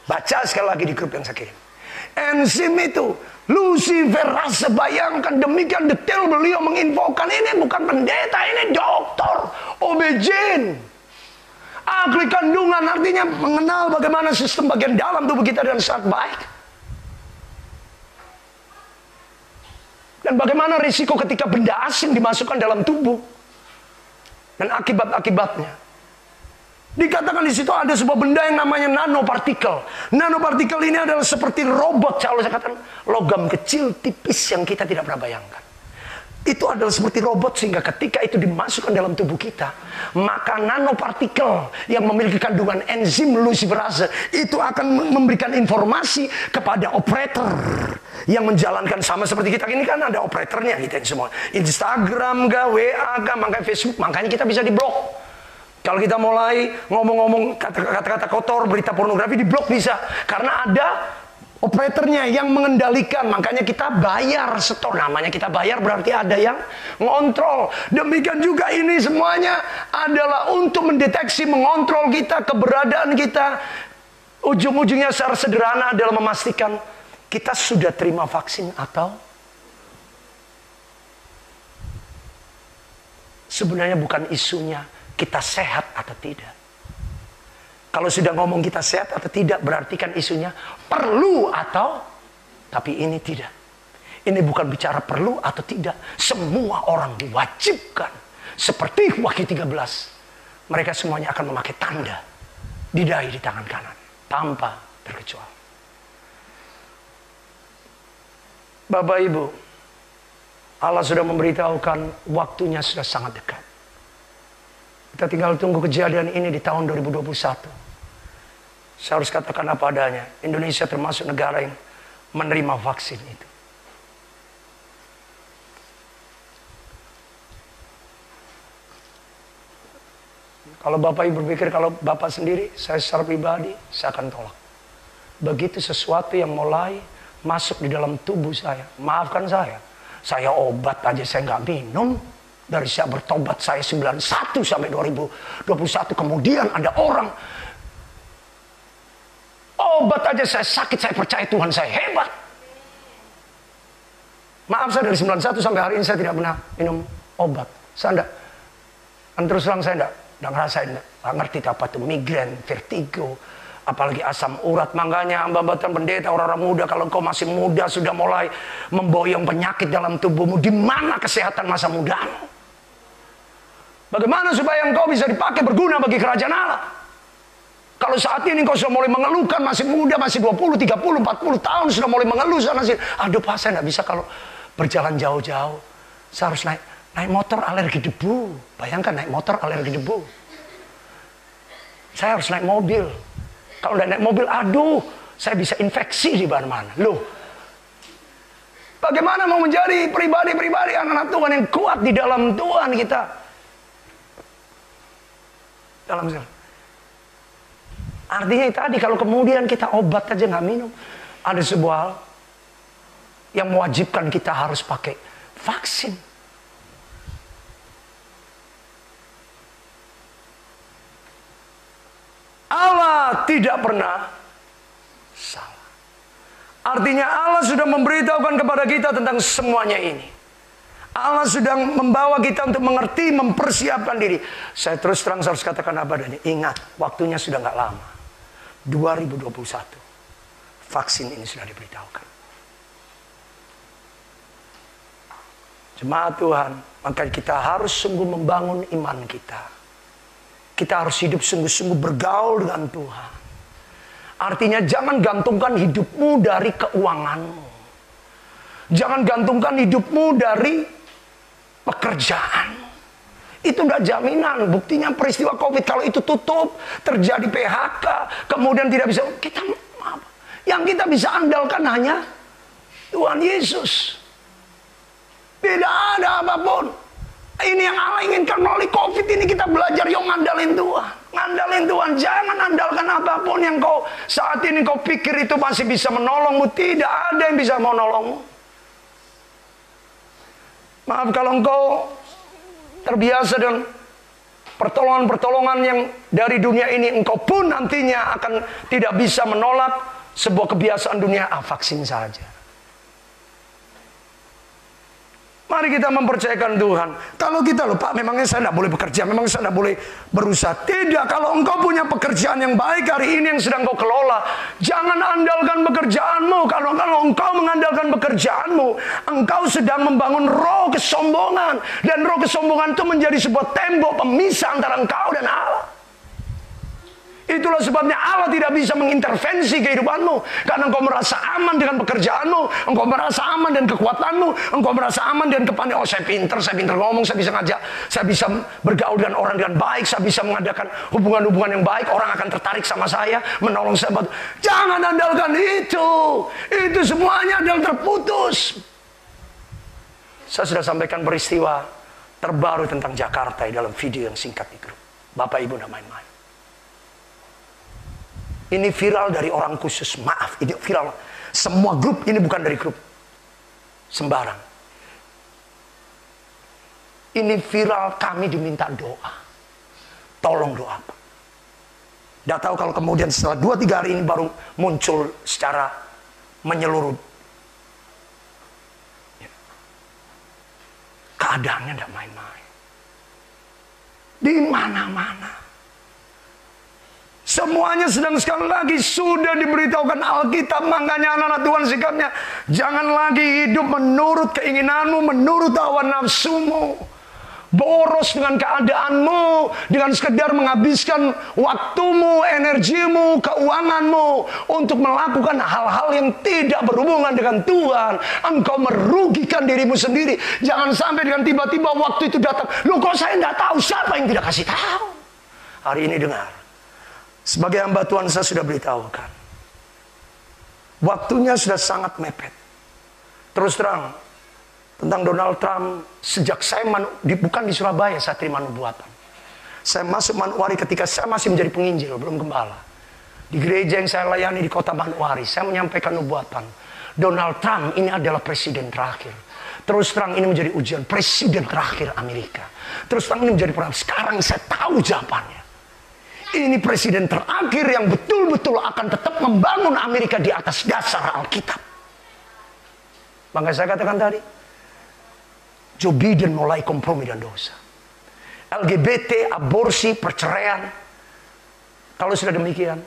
Speaker 1: Baca sekali lagi di grup yang saya kirim. Enzim itu luciferase, bayangkan demikian detail beliau menginfokan. Ini bukan pendeta, ini dokter OB/GYN, ahli kandungan, artinya mengenal bagaimana sistem bagian dalam tubuh kita dengan sangat baik. Dan bagaimana risiko ketika benda asing dimasukkan dalam tubuh dan akibat-akibatnya. Dikatakan di situ ada sebuah benda yang namanya nanopartikel. Nanopartikel ini adalah seperti robot, kalau saya katakan logam kecil tipis yang kita tidak pernah bayangkan. Itu adalah seperti robot, sehingga ketika itu dimasukkan dalam tubuh kita, maka nanopartikel yang memiliki kandungan enzim luciferase itu akan memberikan informasi kepada operator yang menjalankan, sama seperti kita ini kan ada operatornya kita ini semua. Instagram kah, WA kah, makanya Facebook, makanya kita bisa diblok. Kalau kita mulai ngomong-ngomong kata-kata kotor, berita pornografi, diblok bisa. Karena ada operatornya yang mengendalikan. Makanya kita bayar setor. Namanya kita bayar berarti ada yang ngontrol. Demikian juga ini semuanya adalah untuk mendeteksi, mengontrol kita, keberadaan kita. Ujung-ujungnya secara sederhana adalah memastikan kita sudah terima vaksin atau sebenarnya bukan isunya kita sehat atau tidak. Kalau sudah ngomong kita sehat atau tidak, berarti kan isunya perlu atau, tapi ini tidak. Ini bukan bicara perlu atau tidak. Semua orang diwajibkan. Seperti Wahyu 13. Mereka semuanya akan memakai tanda di dahi di tangan kanan, tanpa terkecuali. Bapak Ibu, Allah sudah memberitahukan waktunya sudah sangat dekat. Kita tinggal tunggu kejadian ini di tahun 2021. Saya harus katakan apa adanya. Indonesia termasuk negara yang menerima vaksin itu. Kalau Bapak Ibu berpikir kalau Bapak sendiri, saya secara pribadi, saya akan tolak. Begitu sesuatu yang mulai masuk di dalam tubuh saya, maafkan saya obat aja saya nggak minum. Dari saya bertobat saya 91 sampai 2021. Kemudian ada orang obat aja saya sakit, saya percaya Tuhan saya hebat. Maaf, saya dari 91 sampai hari ini saya tidak pernah minum obat. Saya enggak, terus terang saya enggak ngerasain, enggak ngerti apa itu migrain, vertigo, apalagi asam urat. Makanya hamba-hamba pendeta, orang-orang muda, kalau kau masih muda sudah mulai memboyong penyakit dalam tubuhmu, di mana kesehatan masa mudamu? Bagaimana supaya engkau bisa dipakai berguna bagi kerajaan Allah? Kalau saat ini engkau sudah mulai mengeluhkan, masih muda, masih 20, 30, 40 tahun, sudah mulai mengeluh sana sini. Aduh Pak, saya tidak bisa kalau berjalan jauh-jauh. Saya harus naik motor alergi debu. Bayangkan naik motor alergi debu. Saya harus naik mobil. Kalau tidak naik mobil, aduh, saya bisa infeksi di mana-mana. Loh, bagaimana mau menjadi pribadi-pribadi anak-anak Tuhan yang kuat di dalam Tuhan kita? Dalam sekali. Artinya tadi kalau kemudian kita obat aja nggak minum, ada sebuah hal yang mewajibkan kita harus pakai vaksin. Allah tidak pernah salah. Artinya Allah sudah memberitahukan kepada kita tentang semuanya ini. Allah sudah membawa kita untuk mengerti, mempersiapkan diri. Saya terus terang harus katakan apa adanya. Ingat, waktunya sudah nggak lama. 2021. Vaksin ini sudah diberitahukan. Jemaat Tuhan, maka kita harus sungguh membangun iman kita. Kita harus hidup sungguh-sungguh bergaul dengan Tuhan. Artinya jangan gantungkan hidupmu dari keuanganmu. Jangan gantungkan hidupmu dari pekerjaanmu. Itu udah jaminan. Buktinya peristiwa COVID, kalau itu tutup, terjadi PHK, kemudian tidak bisa, kita apa? Yang kita bisa andalkan hanya Tuhan Yesus. Tidak ada apapun. Ini yang Allah inginkan melalui COVID ini, kita belajar yuk ngandalin Tuhan. Ngandalin Tuhan, jangan andalkan apapun yang kau saat ini kau pikir itu masih bisa menolongmu. Tidak ada yang bisa menolongmu. Maaf kalau engkau terbiasa dengan pertolongan-pertolongan yang dari dunia ini, engkau pun nantinya akan tidak bisa menolak sebuah kebiasaan dunia. Vaksin saja. Mari kita mempercayakan Tuhan. Kalau kita lupa, memangnya saya tidak boleh bekerja, memangnya saya tidak boleh berusaha. Tidak, kalau engkau punya pekerjaan yang baik hari ini yang sedang kau kelola, jangan andalkan pekerjaanmu. Kalau engkau mengandalkan pekerjaanmu, engkau sedang membangun roh kesombongan. Dan roh kesombongan itu menjadi sebuah tembok pemisah antara engkau dan Allah. Itulah sebabnya Allah tidak bisa mengintervensi kehidupanmu. Karena engkau merasa aman dengan pekerjaanmu, engkau merasa aman dengan kekuatanmu, engkau merasa aman dengan kepandaian. Oh, saya pintar ngomong, saya bisa ngajak, saya bisa bergaul dengan orang dengan baik, saya bisa mengadakan hubungan-hubungan yang baik, orang akan tertarik sama saya, menolong saya. Jangan andalkan itu. Itu semuanya adalah terputus. Saya sudah sampaikan peristiwa terbaru tentang Jakarta dalam video yang singkat di grup. Bapak Ibu udah main-main. Ini viral dari orang khusus. Maaf, ini viral. Semua grup, ini bukan dari grup sembarang. Ini viral, kami diminta doa. Tolong doa. Tidak tahu kalau kemudian setelah 2-3 hari ini baru muncul secara menyeluruh. Keadaannya tidak main-main. Di mana-mana. Semuanya sedang sekali lagi sudah diberitahukan Alkitab. Makanya anak-anak Tuhan sikapnya, jangan lagi hidup menurut keinginanmu, menurut hawa nafsumu. Boros dengan keadaanmu, dengan sekedar menghabiskan waktumu, energimu, keuanganmu untuk melakukan hal-hal yang tidak berhubungan dengan Tuhan. Engkau merugikan dirimu sendiri. Jangan sampai dengan tiba-tiba waktu itu datang, loh kok saya tidak tahu, siapa yang tidak kasih tahu? Hari ini dengar. Sebagai hamba Tuhan saya sudah beritahukan. Waktunya sudah sangat mepet. Terus terang, tentang Donald Trump, sejak saya bukan di Surabaya saya terima nubuatan. Saya masuk Manokwari ketika saya masih menjadi penginjil, belum gembala. Di gereja yang saya layani di kota Manokwari, saya menyampaikan nubuatan. Donald Trump ini adalah presiden terakhir. Terus terang ini menjadi ujian, presiden terakhir Amerika. Terus terang ini menjadi perang. Sekarang saya tahu jawabannya. Ini presiden terakhir yang betul-betul akan tetap membangun Amerika di atas dasar Alkitab. Maka saya katakan tadi, Joe Biden mulai kompromi dan dosa. LGBT, aborsi, perceraian. Kalau sudah demikian,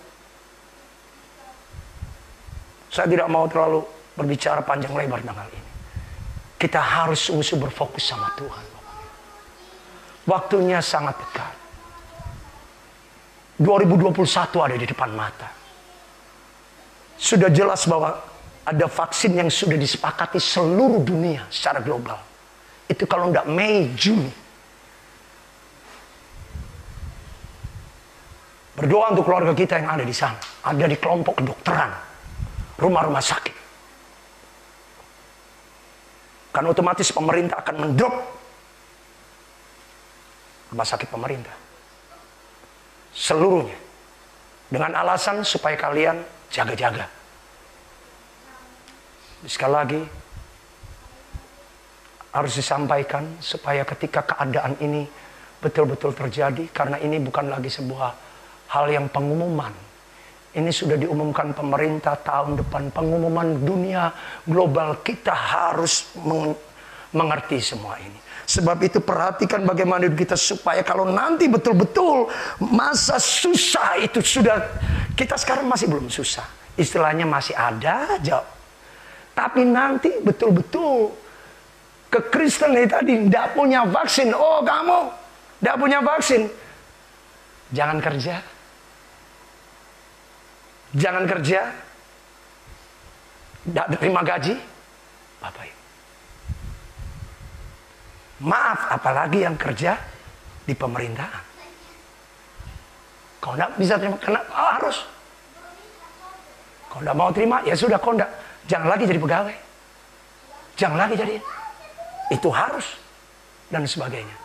Speaker 1: saya tidak mau terlalu berbicara panjang lebar tentang hal ini. Kita harus sungguh-sungguh berfokus sama Tuhan. Waktunya sangat dekat. 2021 ada di depan mata. Sudah jelas bahwa ada vaksin yang sudah disepakati seluruh dunia secara global. Itu kalau enggak Mei, Juni. Berdoa untuk keluarga kita yang ada di sana. Ada di kelompok kedokteran. Rumah-rumah sakit. Karena otomatis pemerintah akan mendrop rumah sakit pemerintah. Seluruhnya. Dengan alasan supaya kalian jaga-jaga. Sekali lagi, harus disampaikan supaya ketika keadaan ini betul-betul terjadi, karena ini bukan lagi sebuah hal yang pengumuman. Ini sudah diumumkan pemerintah tahun depan, pengumuman dunia global. Kita harus mengerti semua ini. Sebab itu perhatikan bagaimana kita supaya kalau nanti betul-betul masa susah itu sudah, kita sekarang masih belum susah. Istilahnya masih ada aja. Tapi nanti betul-betul Kekristen ini tadi tidak punya vaksin. Oh, kamu tidak punya vaksin, jangan kerja. Jangan kerja, tidak terima gaji. Bapak Ibu, maaf, apalagi yang kerja di pemerintahan. Kau tidak bisa terima, karena harus. Kau tidak mau terima, ya sudah, kau tidak. Jangan lagi jadi pegawai. Jangan lagi jadi. Itu harus. Dan sebagainya.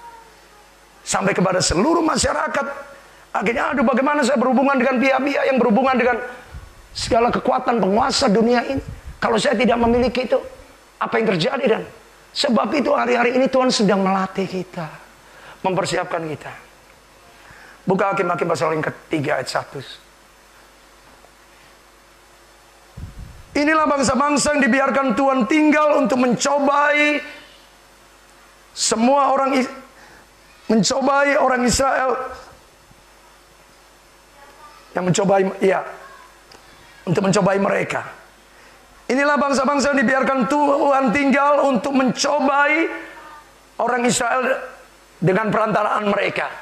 Speaker 1: Sampai kepada seluruh masyarakat. Akhirnya, aduh, bagaimana saya berhubungan dengan pihak-pihak yang berhubungan dengan segala kekuatan penguasa dunia ini. Kalau saya tidak memiliki itu, apa yang terjadi? Dan sebab itu hari-hari ini Tuhan sedang melatih kita, mempersiapkan kita. Buka Hakim-Hakim pasal yang ketiga ayat 1. Inilah bangsa-bangsa yang dibiarkan Tuhan tinggal untuk mencobai semua orang, mencobai orang Israel. Yang mencobai, ya, untuk mencobai mereka. Inilah bangsa-bangsa yang dibiarkan Tuhan tinggal untuk mencobai orang Israel dengan perantaraan mereka.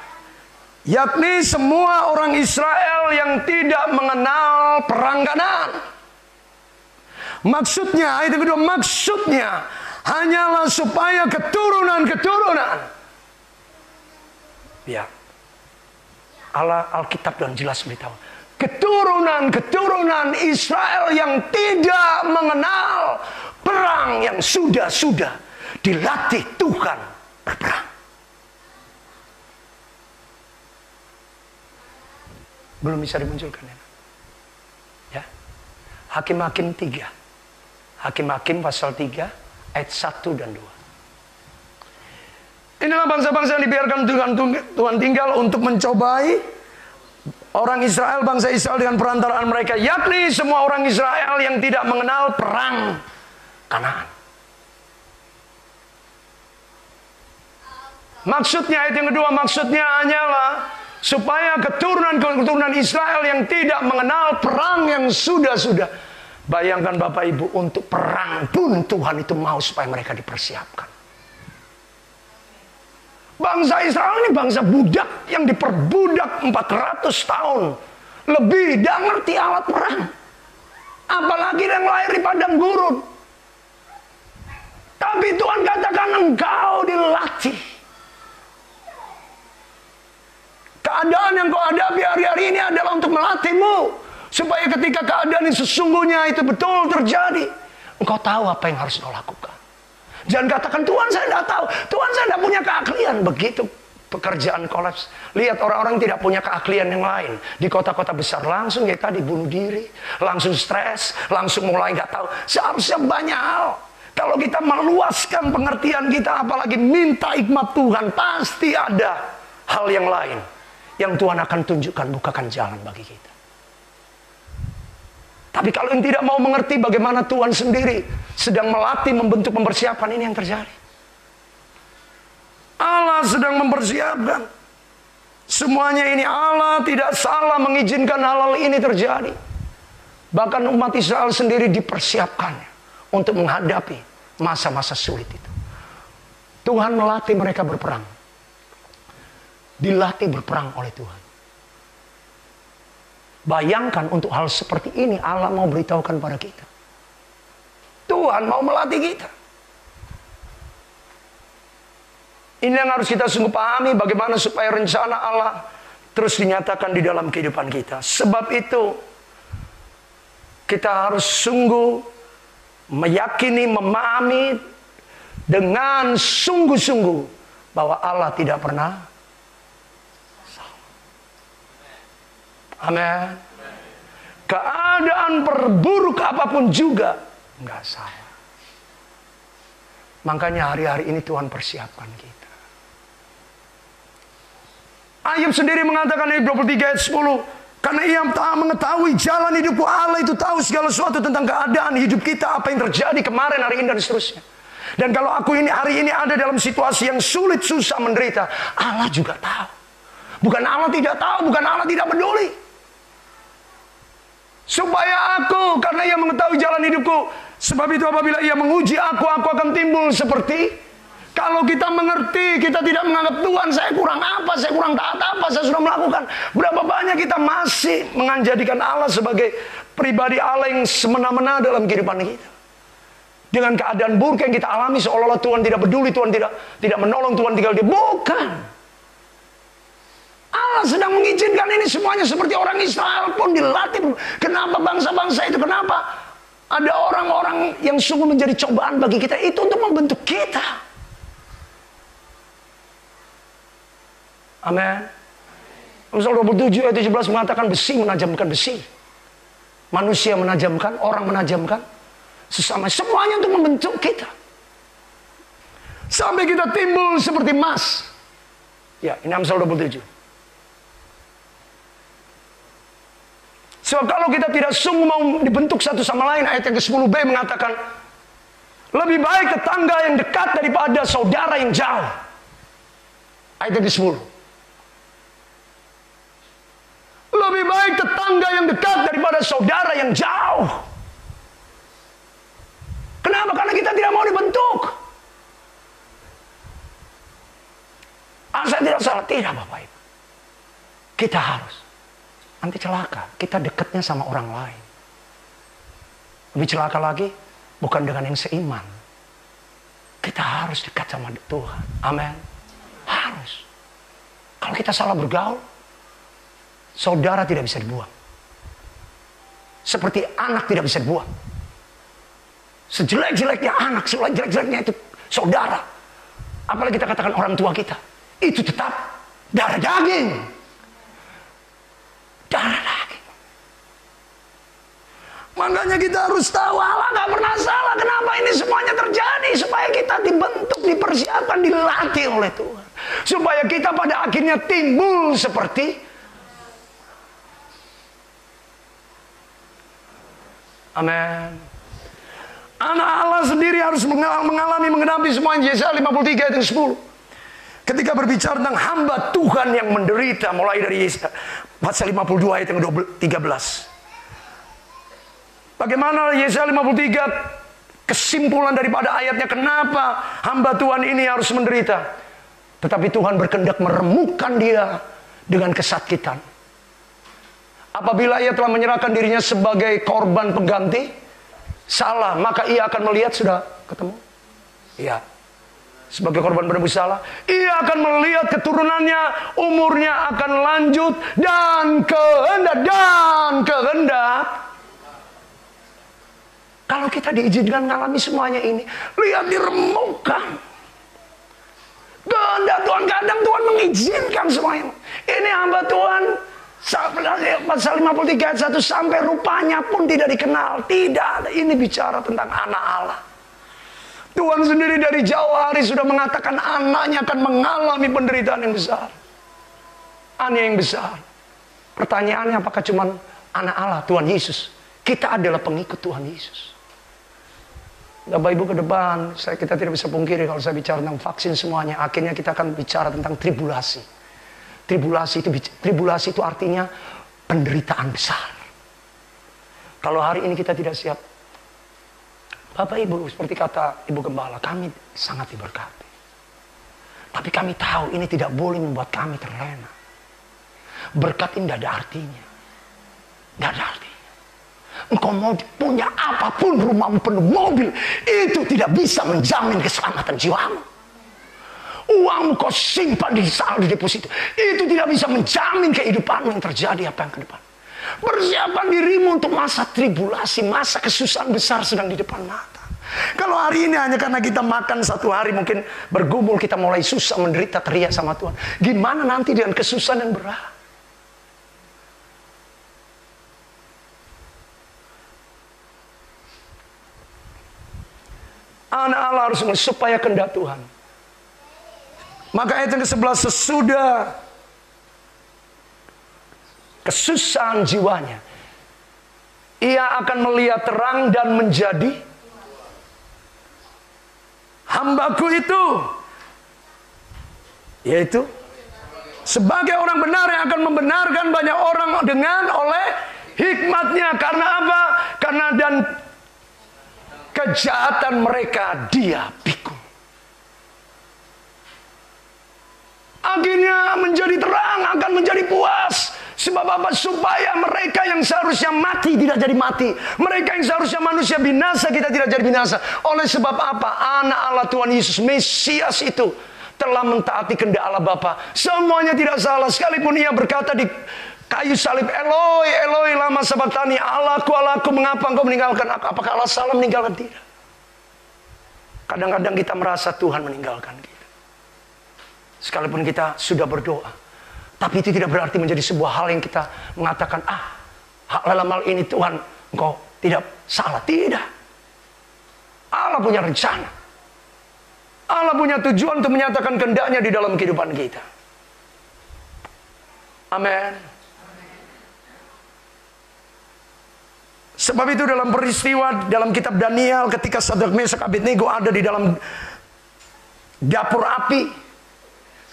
Speaker 1: Yakni semua orang Israel yang tidak mengenal perang Kanaan. Maksudnya, ayat kedua, maksudnya hanyalah supaya keturunan-keturunan. Ya. Allah Alkitab dan jelas beritahu, keturunan-keturunan Israel yang tidak mengenal perang, yang sudah dilatih Tuhan berperang. Belum bisa dimunculkan, ya. Hakim-Hakim 3. Hakim-Hakim pasal 3 ayat 1 dan 2. Inilah bangsa-bangsa yang dibiarkan Tuhan tinggal untuk mencobai orang Israel, bangsa Israel dengan perantaraan mereka. Yakni semua orang Israel yang tidak mengenal perang Kanaan. Maksudnya, ayat yang kedua, maksudnya hanyalah supaya keturunan-keturunan Israel yang tidak mengenal perang yang sudah. Bayangkan Bapak Ibu, untuk perang pun Tuhan itu mau supaya mereka dipersiapkan. Bangsa Israel ini bangsa budak yang diperbudak 400 tahun lebih, tidak ngerti alat perang. Apalagi yang lahir di padang gurun. Tapi Tuhan katakan engkau dilatih. Keadaan yang kau hadapi hari-hari ini adalah untuk melatihmu, supaya ketika keadaan yang sesungguhnya itu betul terjadi, engkau tahu apa yang harus kau lakukan. Jangan katakan, Tuhan saya tidak tahu, Tuhan saya tidak punya keahlian. Begitu pekerjaan kolaps. Lihat orang-orang tidak punya keahlian yang lain. Di kota-kota besar langsung ya tadi bunuh diri, langsung stres, langsung mulai nggak tahu. Seharusnya banyak hal. Kalau kita meluaskan pengertian kita, apalagi minta hikmat Tuhan, pasti ada hal yang lain yang Tuhan akan tunjukkan, bukakan jalan bagi kita. Tapi kalau yang tidak mau mengerti bagaimana Tuhan sendiri sedang melatih, membentuk, mempersiapkan, ini yang terjadi. Allah sedang mempersiapkan. Semuanya ini Allah tidak salah mengizinkan hal-hal ini terjadi. Bahkan umat Israel sendiri dipersiapkannya untuk menghadapi masa-masa sulit itu. Tuhan melatih mereka berperang. Dilatih berperang oleh Tuhan. Bayangkan untuk hal seperti ini Allah mau beritahukan pada kita. Tuhan mau melatih kita. Ini yang harus kita sungguh pahami, bagaimana supaya rencana Allah terus dinyatakan di dalam kehidupan kita. Sebab itu kita harus sungguh meyakini, memahami dengan sungguh-sungguh bahwa Allah tidak pernah. Amin. Keadaan perburuk apapun juga nggak salah. Makanya hari-hari ini Tuhan persiapkan kita. Ayub sendiri mengatakan di 23 ayat 10, karena ia mengetahui jalan hidupku, Allah itu tahu segala sesuatu tentang keadaan hidup kita, apa yang terjadi kemarin, hari ini dan seterusnya. Dan kalau aku ini hari ini ada dalam situasi yang sulit, susah, menderita, Allah juga tahu. Bukan Allah tidak tahu, bukan Allah tidak peduli. Supaya aku, karena ia mengetahui jalan hidupku, sebab itu apabila ia menguji aku akan timbul seperti Kalau kita mengerti, kita tidak menganggap Tuhan, saya kurang apa, saya kurang taat apa, saya sudah melakukan. Berapa banyak kita masih menjadikan Allah sebagai pribadi Allah yang semena-mena dalam kehidupan kita. Dengan keadaan buruk yang kita alami, seolah-olah Tuhan tidak peduli, Tuhan tidak menolong, Tuhan tinggal di. Bukan. Allah sedang mengizinkan ini semuanya seperti orang Israel pun dilatih. Kenapa bangsa-bangsa itu, kenapa ada orang-orang yang sungguh menjadi cobaan bagi kita, itu untuk membentuk kita. Amin. Amsal 27 ayat 17 mengatakan besi menajamkan besi. Manusia menajamkan, orang menajamkan. Sesama, semuanya untuk membentuk kita. Sampai kita timbul seperti emas. Ya, ini Amsal 27. Sebab kalau kita tidak sungguh mau dibentuk satu sama lain, ayat yang ke-10b mengatakan, lebih baik tetangga yang dekat daripada saudara yang jauh. Ayat yang ke-10. Lebih baik tetangga yang dekat daripada saudara yang jauh. Kenapa? Karena kita tidak mau dibentuk. Saya tidak salah. Tidak, Bapak Ibu. Kita harus. Nanti celaka. Kita dekatnya sama orang lain. Lebih celaka lagi, bukan dengan yang seiman. Kita harus dekat sama Tuhan. Amin. Harus. Kalau kita salah bergaul, saudara tidak bisa dibuang. Seperti anak tidak bisa dibuang. Sejelek-jeleknya anak, sejelek-jeleknya itu saudara. Apalagi kita katakan orang tua kita. Itu tetap darah daging. Darah daging. Makanya kita harus tahu Allah gak pernah salah. Kenapa ini semuanya terjadi? Supaya kita dibentuk, dipersiapkan, dilatih oleh Tuhan. Supaya kita pada akhirnya timbul seperti amin. Anak Allah sendiri harus mengalami, mengenapi semuanya. Yesaya 53 ayat 10. Ketika berbicara tentang hamba Tuhan yang menderita, mulai dari pasal 52 ayat yang 13. Bagaimana Yesaya 53 kesimpulan daripada ayatnya, kenapa hamba Tuhan ini harus menderita? Tetapi Tuhan berkehendak meremukkan dia dengan kesakitan. Apabila ia telah menyerahkan dirinya sebagai korban pengganti salah, maka ia akan melihat, sudah ketemu? Iya. Sebagai korban penebus salah, ia akan melihat keturunannya, umurnya akan lanjut dan kehendak. Kalau kita diizinkan mengalami semuanya ini, lihat diremukkan. Kehendak Tuhan, kadang Tuhan mengizinkan semuanya. Ini hamba Tuhan, pasal 53 ayat 1, sampai rupanya pun tidak dikenal. Tidak, ini bicara tentang anak Allah. Tuhan sendiri dari jauh hari sudah mengatakan anaknya akan mengalami penderitaan yang besar. Aneh yang besar. Pertanyaannya, apakah cuma anak Allah, Tuhan Yesus? Kita adalah pengikut Tuhan Yesus. Bapak Ibu, ke depan kita tidak bisa pungkiri kalau saya bicara tentang vaksin semuanya, akhirnya kita akan bicara tentang tribulasi. Tribulasi itu artinya penderitaan besar. Kalau hari ini kita tidak siap, Bapak Ibu, seperti kata Ibu Gembala, kami sangat diberkati. Tapi kami tahu ini tidak boleh membuat kami terlena. Berkat ini tidak ada artinya. Tidak ada artinya. Engkau mau punya apapun, rumahmu penuh mobil, itu tidak bisa menjamin keselamatan jiwamu. Uangmu kau simpan di saldo deposito, itu tidak bisa menjamin kehidupanmu yang terjadi apa yang ke depan. Persiapan dirimu untuk masa tribulasi, masa kesusahan besar sedang di depan mata. Kalau hari ini hanya karena kita makan satu hari mungkin bergumul, kita mulai susah, menderita, teriak sama Tuhan. Gimana nanti dengan kesusahan yang berat? Anak Allah harus supaya kehendak Tuhan. Maka ayat yang ke-11, sesudah kesusahan jiwanya, ia akan melihat terang dan menjadi hambaku itu, yaitu sebagai orang benar yang akan membenarkan banyak orang dengan oleh hikmatnya. Karena apa? Karena dan kejahatan mereka dia pikul. akhirnya menjadi terang, akan menjadi puas. Sebab apa? Supaya mereka yang seharusnya mati tidak jadi mati. Mereka yang seharusnya manusia binasa, kita tidak jadi binasa. Oleh sebab apa? Anak Allah Tuhan Yesus, Mesias itu telah mentaati kehendak Allah Bapa. Semuanya tidak salah. Sekalipun ia berkata di kayu salib, Eloi, Eloi, lama sabachthani, Allahku, mengapa engkau meninggalkan aku? Apakah Allah salah meninggalkan? Tidak. Kadang-kadang kita merasa Tuhan meninggalkan kita. Sekalipun kita sudah berdoa. Tapi itu tidak berarti menjadi sebuah hal yang kita mengatakan, dalam hal ini Tuhan, engkau tidak salah. Tidak. Allah punya rencana. Allah punya tujuan untuk menyatakan kehendaknya di dalam kehidupan kita. Amin. Sebab itu dalam peristiwa dalam kitab Daniel, ketika Sadrak, Mesak, Abednego ada di dalam dapur api,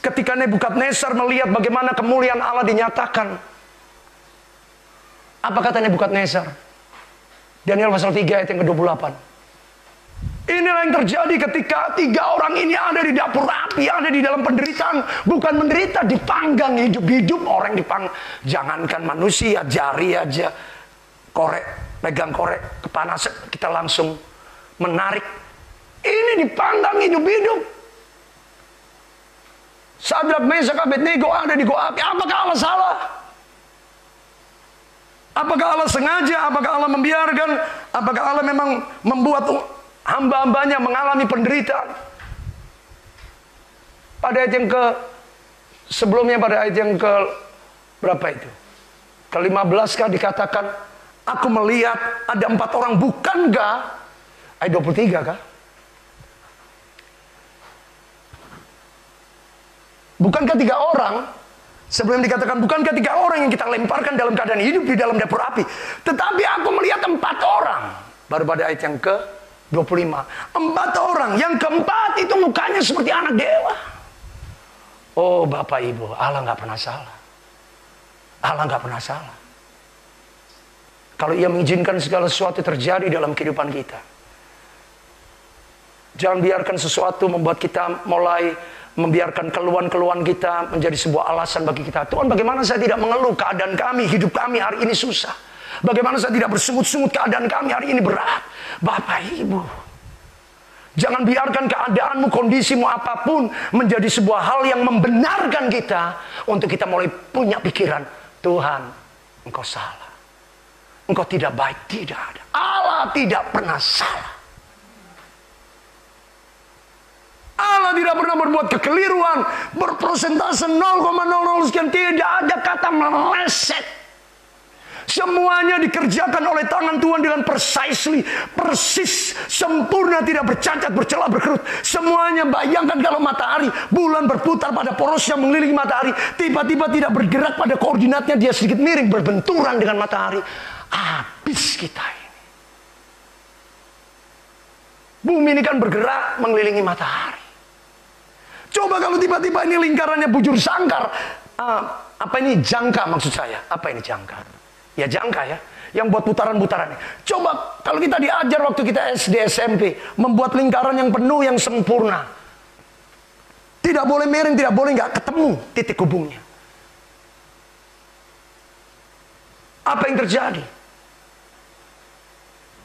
Speaker 1: ketika Nebukadnezar melihat bagaimana kemuliaan Allah dinyatakan, apa kata Nebukadnezar? Daniel pasal 3 ayat yang ke-28. Inilah yang terjadi ketika 3 orang ini ada di dapur api, ada di dalam penderitaan. Bukan menderita, dipanggang hidup-hidup orang dipanggang. Jangankan manusia, jari aja, korek, pegang korek, kepanasan, kita langsung menarik. Ini dipanggang hidup-hidup. Sadrak, Mesak, Abednego ada di gua api. Apakah Allah salah? Apakah Allah sengaja? Apakah Allah membiarkan? Apakah Allah memang membuat hamba-hambanya mengalami penderitaan? Pada ayat yang sebelumnya, pada ayat yang berapa itu? Ke-15 kah dikatakan, aku melihat ada 4 orang, bukankah? Ayat 23 kah? Bukankah 3 orang? Sebelum dikatakan bukankah 3 orang yang kita lemparkan dalam keadaan hidup di dalam dapur api. Tetapi aku melihat 4 orang. Baru pada ayat yang ke-25. 4 orang. Yang keempat itu mukanya seperti anak dewa. Oh Bapak Ibu, Allah gak pernah salah. Allah gak pernah salah. Kalau ia mengizinkan segala sesuatu terjadi dalam kehidupan kita, jangan biarkan sesuatu membuat kita mulai membiarkan keluhan-keluhan kita menjadi sebuah alasan bagi kita. Tuhan, bagaimana saya tidak mengeluh keadaan kami, hidup kami hari ini susah. Bagaimana saya tidak bersungut-sungut keadaan kami hari ini berat. Bapak Ibu, jangan biarkan keadaanmu, kondisimu apapun menjadi sebuah hal yang membenarkan kita untuk kita mulai punya pikiran, Tuhan, Engkau salah. Engkau tidak baik. Tidak ada. Allah tidak pernah salah. Allah tidak pernah berbuat kekeliruan, berprosentase 0,00 sekian. Tidak ada kata meleset. Semuanya dikerjakan oleh tangan Tuhan dengan precisely, persis, sempurna, tidak bercacat, bercela, berkerut. Semuanya, bayangkan kalau matahari, bulan berputar pada porosnya mengelilingi matahari, tiba-tiba tidak bergerak pada koordinatnya, dia sedikit miring, berbenturan dengan matahari. Habis kita ini. Bumi ini kan bergerak mengelilingi matahari. Coba kalau tiba-tiba ini lingkarannya bujur sangkar. Apa ini jangka maksud saya? Apa ini jangka? Ya jangka ya. Yang buat putaran-putarannya. Coba kalau kita diajar waktu kita SD SMP. Membuat lingkaran yang penuh, yang sempurna. Tidak boleh miring, tidak boleh nggak ketemu titik hubungnya. Apa yang terjadi?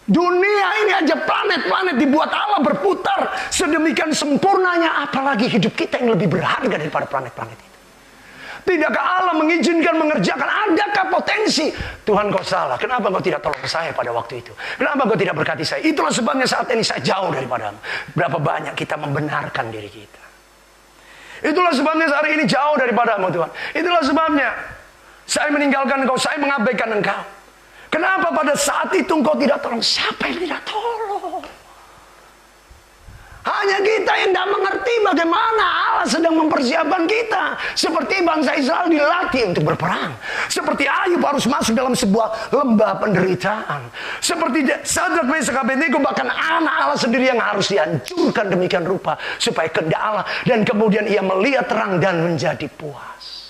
Speaker 1: Dunia ini aja, planet-planet dibuat Allah berputar sedemikian sempurnanya, apalagi hidup kita yang lebih berharga daripada planet-planet itu. Tidakkah Allah mengizinkan mengerjakan? Adakah potensi? Tuhan, kau salah. Kenapa kau tidak tolong saya pada waktu itu? Kenapa kau tidak berkati saya? Itulah sebabnya saat ini saya jauh daripadamu. Berapa banyak kita membenarkan diri kita. Itulah sebabnya hari ini jauh daripadamu Tuhan. Itulah sebabnya saya meninggalkan engkau, saya mengabaikan engkau. Kenapa pada saat itu engkau tidak tolong? Siapa yang tidak tolong? Hanya kita yang tidak mengerti bagaimana Allah sedang mempersiapkan kita. Seperti bangsa Israel dilatih untuk berperang. Seperti Ayub harus masuk dalam sebuah lembah penderitaan. Seperti Sadrak, Mesak, Abednego, bahkan anak Allah sendiri yang harus dihancurkan demikian rupa. Supaya kehendak Allah. Dan kemudian ia melihat terang dan menjadi puas.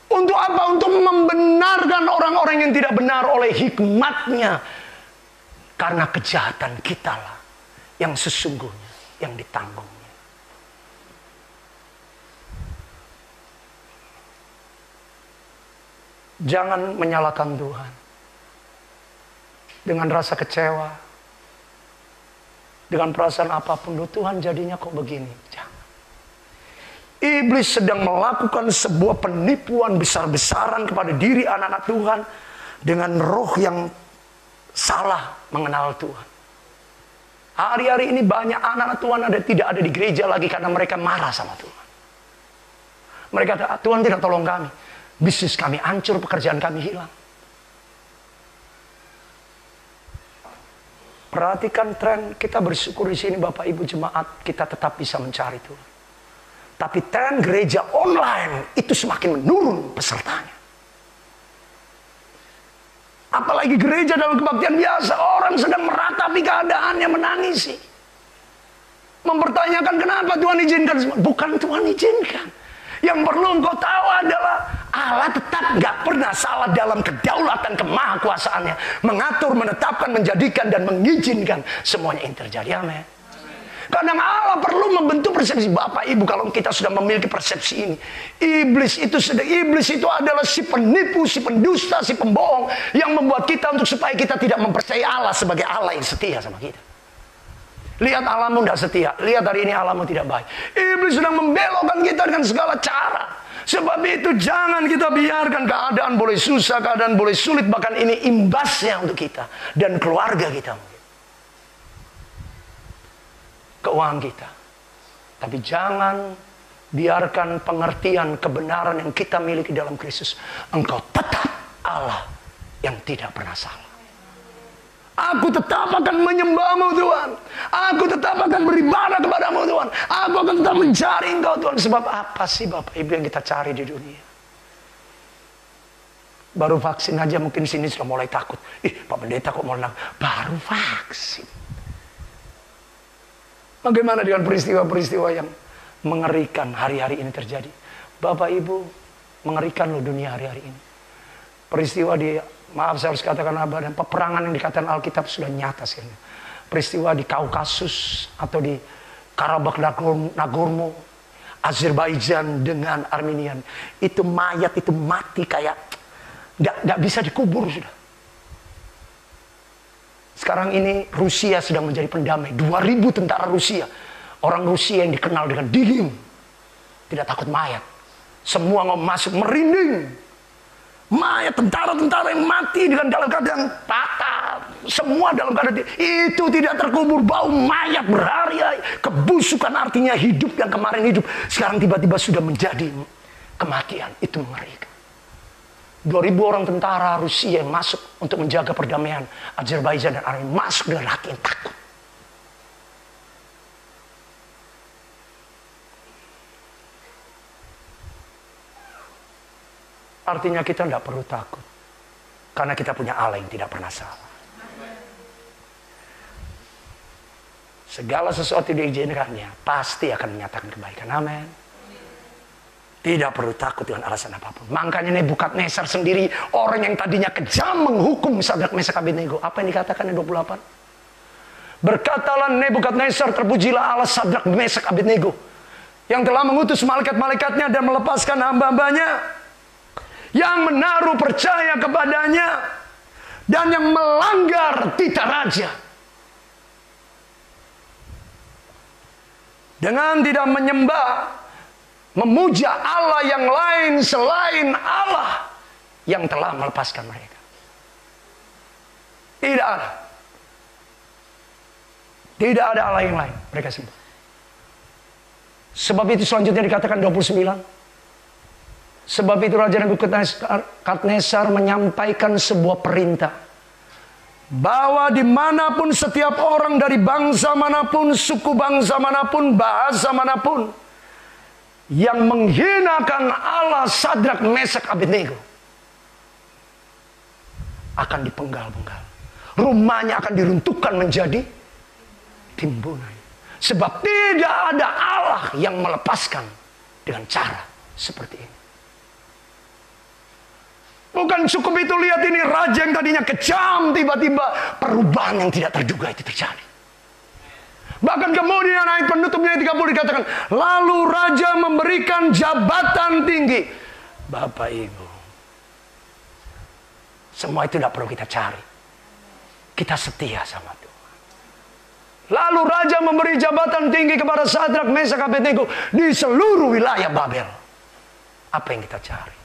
Speaker 1: Untuk apa? Untuk membenarkan orang-orang yang tidak benar oleh hikmatnya. Karena kejahatan kita lah yang sesungguhnya yang ditanggungnya. Jangan menyalahkan Tuhan. Dengan rasa kecewa, dengan perasaan apapun, loh Tuhan jadinya kok begini. Jangan. Iblis sedang melakukan sebuah penipuan besar-besaran kepada diri anak-anak Tuhan dengan roh yang salah mengenal Tuhan. Hari-hari ini banyak anak-anak Tuhan tidak ada di gereja lagi karena mereka marah sama Tuhan. Mereka kata, Tuhan tidak tolong kami. Bisnis kami hancur, pekerjaan kami hilang. Perhatikan tren, kita bersyukur di sini Bapak Ibu jemaat, kita tetap bisa mencari Tuhan. Tapi tren gereja online itu semakin menurun pesertanya. Apalagi gereja dalam kebaktian biasa, orang sedang meratapi keadaannya, menangisi. Mempertanyakan kenapa Tuhan izinkan semua. Bukan Tuhan izinkan. Yang perlu engkau tahu adalah Allah tetap gak pernah salah dalam kedaulatan kemahakuasaannya. Mengatur, menetapkan, menjadikan, dan mengizinkan semuanya ini terjadi. Amin. Kadang Allah perlu membentuk persepsi. Bapak Ibu, kalau kita sudah memiliki persepsi ini, iblis itu adalah si penipu, si pendusta, si pembohong yang membuat kita untuk supaya kita tidak mempercayai Allah sebagai Allah yang setia sama kita. Lihat Allahmu tidak setia, lihat hari ini Allahmu tidak baik. Iblis sedang membelokkan kita dengan segala cara. Sebab itu jangan kita biarkan keadaan boleh susah, keadaan boleh sulit, bahkan ini imbasnya untuk kita dan keluarga kita. Keuangan kita. Tapi jangan biarkan pengertian kebenaran yang kita miliki dalam Kristus. Engkau tetap Allah yang tidak pernah salah. Aku tetap akan menyembahmu Tuhan. Aku tetap akan beribadah kepadamu Tuhan. Aku akan tetap mencari Engkau Tuhan. Sebab apa sih Bapak Ibu yang kita cari di dunia? Baru vaksin aja mungkin sini sudah mulai takut. Pak Pendeta kok mulai takut? Baru vaksin. Bagaimana dengan peristiwa-peristiwa yang mengerikan hari-hari ini terjadi? Bapak Ibu, mengerikan loh dunia hari-hari ini. Peristiwa di, maaf saya harus katakan apa, dan peperangan yang dikatakan Alkitab sudah nyata sekarang. Peristiwa di Kaukasus atau di Karabakh Nagorno, Azerbaijan dengan Armenian. Itu mayat itu mati kayak nggak bisa dikubur sudah. Sekarang ini Rusia sedang menjadi pendamai. 2.000 tentara Rusia. Orang Rusia yang dikenal dengan dingin. Tidak takut mayat. Semua mau masuk merinding. Mayat tentara-tentara yang mati dengan dalam keadaan patah. Semua dalam keadaan itu tidak terkubur. Bau mayat berhari-hari. Kebusukan artinya hidup yang kemarin hidup. Sekarang tiba-tiba sudah menjadi kematian. Itu mengerikan. 2.000 orang tentara Rusia yang masuk untuk menjaga perdamaian Azerbaijan dan Armenia, masuk dengan hati yang takut. Artinya kita tidak perlu takut. Karena kita punya Allah yang tidak pernah salah. Segala sesuatu diizinkannya pasti akan menyatakan kebaikan. Amin. Tidak perlu takut dengan alasan apapun. Makanya Nebukadnezar sendiri, orang yang tadinya kejam menghukum Sadrak Mesak Abednego. Apa yang dikatakan di 28? Berkatalah Nebukadnezar, terpujilah Allah Sadrak Mesak Abednego, yang telah mengutus malaikat-malaikatnya dan melepaskan hamba-hambanya yang menaruh percaya kepadanya dan yang melanggar titah raja, dengan tidak menyembah, memuja Allah yang lain selain Allah yang telah melepaskan mereka. Tidak ada. Tidak ada Allah yang lain. Mereka sembah. Sebab itu selanjutnya dikatakan 29. Sebab itu Raja Nebukadnezar menyampaikan sebuah perintah. Bahwa dimanapun setiap orang dari bangsa manapun, suku bangsa manapun, bahasa manapun, yang menghinakan Allah Sadrak Mesak Abednego akan dipenggal-penggal. Rumahnya akan diruntuhkan menjadi timbunan. Sebab tidak ada Allah yang melepaskan dengan cara seperti ini. Bukan cukup itu, lihat ini raja yang tadinya kejam, tiba-tiba perubahan yang tidak terduga itu terjadi. Bahkan kemudian ayat penutupnya 30 dikatakan, lalu raja memberikan jabatan tinggi. Bapak Ibu, Semua itu tidak perlu kita cari. Kita setia sama Tuhan. Lalu raja memberi jabatan tinggi kepada Sadrak, Mesak, Abednego di seluruh wilayah Babel. Apa yang kita cari?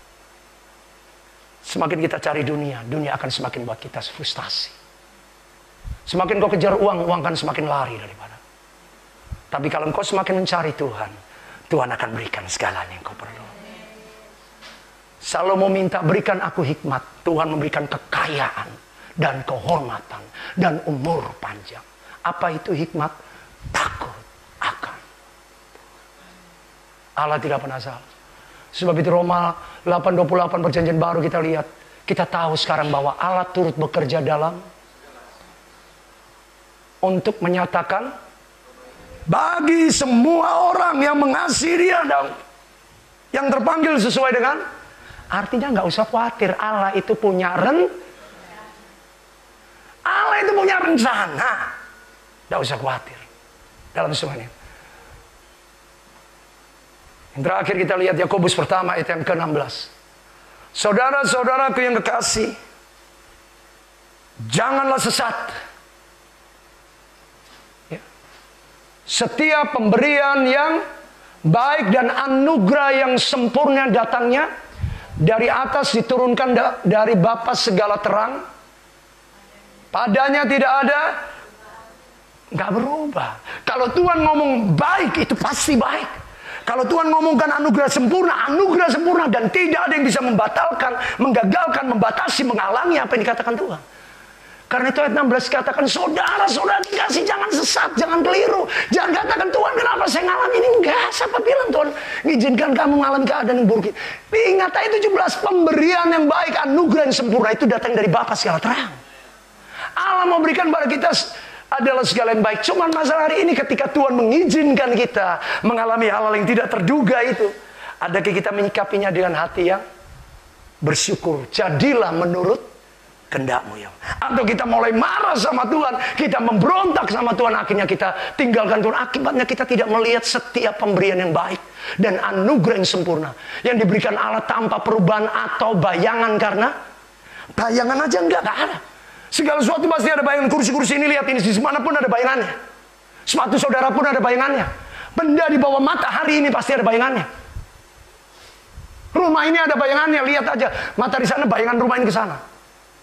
Speaker 1: Semakin kita cari dunia, dunia akan semakin buat kita frustasi. Semakin kau kejar uang, uang akan semakin lari daripada. Tapi kalau engkau semakin mencari Tuhan, Tuhan akan berikan segalanya yang kau perlu. Salomo minta, berikan aku hikmat. Tuhan memberikan kekayaan dan kehormatan dan umur panjang. Apa itu hikmat? Takut akan. Allah tidak pernah salah. Sebab itu Roma 8:28 perjanjian baru kita lihat. Kita tahu sekarang bahwa Allah turut bekerja dalam untuk menyatakan bagi semua orang yang mengasihi Dia dan yang terpanggil sesuai dengan, artinya nggak usah khawatir. Allah itu punya Allah itu punya rencana. Nggak usah khawatir dalam semuanya. Yang terakhir kita lihat Yakobus pertama ayat yang ke-16. Saudara-saudaraku yang kekasih, janganlah sesat. Ya. Setiap pemberian yang baik dan anugerah yang sempurna datangnya dari atas, diturunkan dari Bapa segala terang. Padanya tidak ada, nggak berubah. Kalau Tuhan ngomong baik, itu pasti baik. Kalau Tuhan ngomongkan anugerah sempurna dan tidak ada yang bisa membatalkan, menggagalkan, membatasi, menghalangi apa yang dikatakan Tuhan. Karena itu ayat 16 katakan, saudara-saudara dikasih, jangan sesat, jangan keliru. Jangan katakan, Tuhan kenapa saya ngalami ini? Enggak, siapa bilang Tuhan mengizinkan kamu mengalami keadaan yang buruk. Ingat ayat 17, pemberian yang baik, anugerah yang sempurna itu datang dari Bapa segala terang. Allah memberikan kepada kita adalah segala yang baik. Cuman masalah hari ini ketika Tuhan mengizinkan kita mengalami hal-hal yang tidak terduga itu, adakah kita menyikapinya dengan hati yang bersyukur? Jadilah menurut kehendak-Mu ya. Atau kita mulai marah sama Tuhan, kita memberontak sama Tuhan, akhirnya kita tinggalkan Tuhan. Akibatnya kita tidak melihat setiap pemberian yang baik dan anugerah yang sempurna yang diberikan Allah tanpa perubahan atau bayangan. Karena bayangan aja enggak ada. Segala sesuatu pasti ada bayangan. Kursi-kursi ini, lihat ini, di mana pun ada bayangannya. Sepatu saudara pun ada bayangannya. Benda di bawah matahari ini pasti ada bayangannya. Rumah ini ada bayangannya, lihat aja. Mata di sana, bayangan rumah ini ke sana.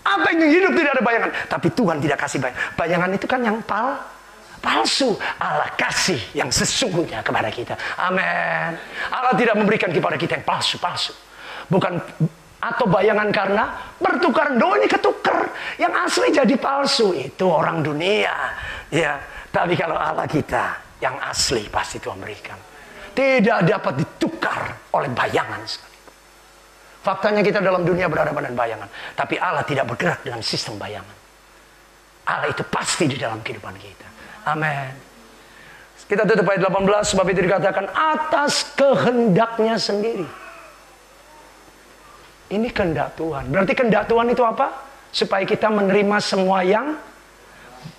Speaker 1: Apa yang hidup tidak ada bayangan. Tapi Tuhan tidak kasih bayangan. Bayangan itu kan yang palsu. Allah kasih yang sesungguhnya kepada kita. Amin. Allah tidak memberikan kepada kita yang palsu-palsu. Bukan atau bayangan karena bertukaran. Doa ini ketukar. Yang asli jadi palsu. Itu orang dunia. Ya. Tapi kalau Allah kita yang asli pasti Tuhan berikan. Tidak dapat ditukar oleh bayangan sekali. Faktanya kita dalam dunia berhadapan dengan bayangan. Tapi Allah tidak bergerak dengan sistem bayangan. Allah itu pasti di dalam kehidupan kita. Amin. Kita tutup ayat 18. Sebab itu dikatakan atas kehendaknya sendiri. Ini kehendak Tuhan. Berarti kehendak Tuhan itu apa? Supaya kita menerima semua yang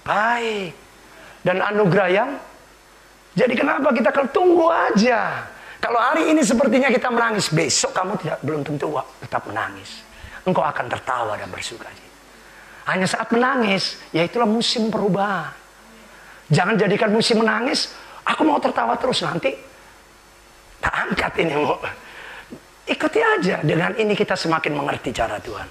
Speaker 1: baik. Dan anugerah yang. Jadi kenapa kita tunggu aja. Kalau hari ini sepertinya kita menangis, besok kamu belum tentu tetap menangis. Engkau akan tertawa dan bersuka cita. Hanya saat menangis, ya itulah musim perubahan. Jangan jadikan musim menangis, aku mau tertawa terus, nanti tak angkat ini mau. Ikuti aja, dengan ini kita semakin mengerti cara Tuhan.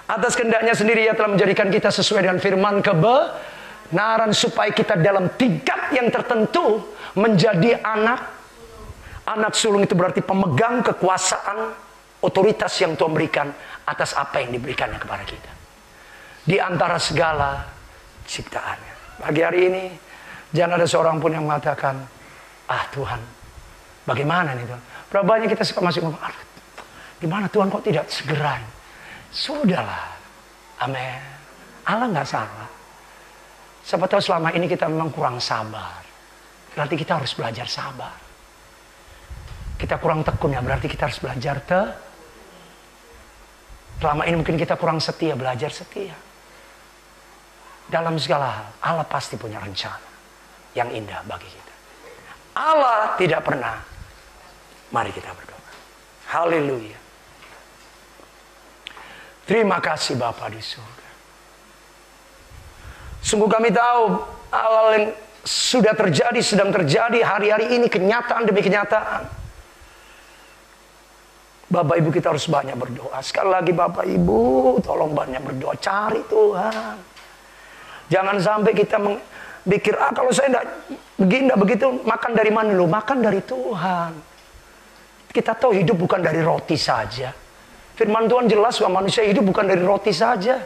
Speaker 1: Atas kehendaknya sendiri Ia telah menjadikan kita sesuai dengan firman kebenaran, supaya kita dalam tingkat yang tertentu menjadi anak. Anak sulung itu berarti pemegang kekuasaan, otoritas yang Tuhan berikan atas apa yang diberikannya kepada kita. Di antara segala ciptaannya. Pagi hari ini, jangan ada seorang pun yang mengatakan, Tuhan, bagaimana nih Tuhan? Berapa banyak kita suka masih ngomong, gimana Tuhan kok tidak segera? Sudahlah. Amin. Allah nggak salah. Siapa tahu selama ini kita memang kurang sabar. Berarti kita harus belajar sabar. Kita kurang tekun ya, berarti kita harus belajar selama ini mungkin kita kurang setia, belajar setia. Dalam segala hal, Allah pasti punya rencana yang indah bagi kita. Allah tidak pernah. Mari kita berdoa. Haleluya. Terima kasih Bapa di surga. Sungguh kami tahu hal-hal yang sudah terjadi, sedang terjadi hari-hari ini, kenyataan demi kenyataan. Bapak Ibu kita harus banyak berdoa. Sekali lagi Bapak Ibu, tolong banyak berdoa. Cari Tuhan. Jangan sampai kita mikir, kalau saya tidak begini, tidak begitu, makan dari mana? Loh, makan dari Tuhan. Kita tahu hidup bukan dari roti saja. Firman Tuhan jelas bahwa manusia hidup bukan dari roti saja.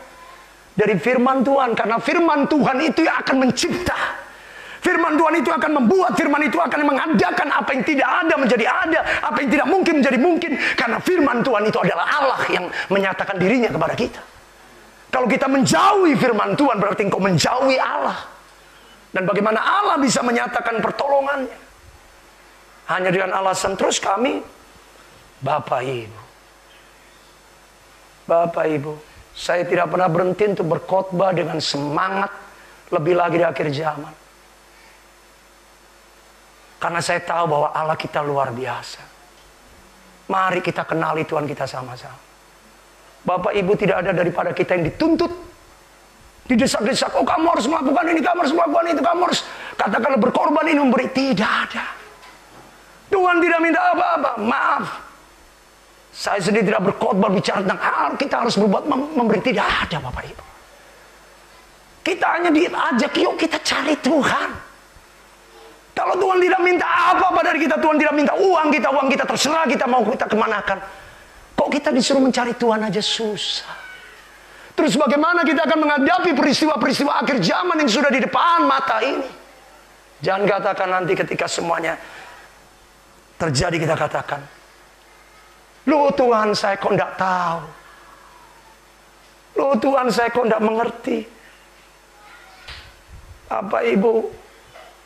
Speaker 1: Dari firman Tuhan. Karena firman Tuhan itu yang akan mencipta. Firman Tuhan itu akan membuat. Firman itu akan mengadakan apa yang tidak ada menjadi ada. Apa yang tidak mungkin menjadi mungkin. Karena firman Tuhan itu adalah Allah yang menyatakan dirinya kepada kita. Kalau kita menjauhi firman Tuhan, berarti engkau menjauhi Allah. Dan bagaimana Allah bisa menyatakan pertolongannya? Hanya dengan alasan terus kami, Bapak Ibu. Bapak Ibu, saya tidak pernah berhenti untuk berkhotbah dengan semangat, lebih lagi di akhir zaman. Karena saya tahu bahwa Allah kita luar biasa. Mari kita kenali Tuhan kita sama-sama. Bapak Ibu, tidak ada daripada kita yang dituntut, didesak-desak, oh kamu harus melakukan ini, kamu harus melakukan itu, kamu harus katakanlah berkorban ini, memberi. Tidak ada. Tuhan tidak minta apa-apa. Maaf, saya sendiri tidak berkhotbah bicara tentang hal kita harus berbuat memberi. Tidak ada Bapak Ibu. Kita hanya diajak, yuk kita cari Tuhan. Kalau Tuhan tidak minta apa-apa dari kita, Tuhan tidak minta uang kita terserah kita mau kita kemanakan. Kok kita disuruh mencari Tuhan aja susah. Terus bagaimana kita akan menghadapi peristiwa-peristiwa akhir zaman yang sudah di depan mata ini? Jangan katakan nanti ketika semuanya terjadi kita katakan, loh Tuhan saya kok tidak tahu. Loh Tuhan saya kok tidak mengerti. Bapak Ibu,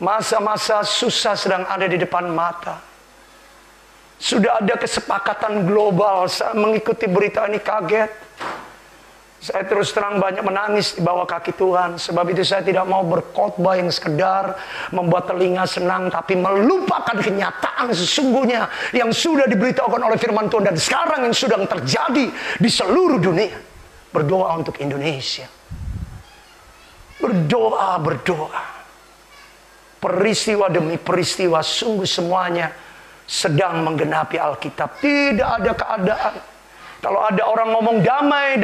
Speaker 1: masa-masa susah sedang ada di depan mata. Sudah ada kesepakatan global. Saya mengikuti berita ini kaget. Saya terus terang banyak menangis di bawah kaki Tuhan. Sebab itu saya tidak mau berkhotbah yang sekedar membuat telinga senang, tapi melupakan kenyataan sesungguhnya yang sudah diberitahukan oleh firman Tuhan. Dan sekarang yang sudah terjadi di seluruh dunia. Berdoa untuk Indonesia. Berdoa. Peristiwa demi peristiwa sungguh semuanya sedang menggenapi Alkitab. Tidak ada keadaan. Kalau ada orang ngomong damai,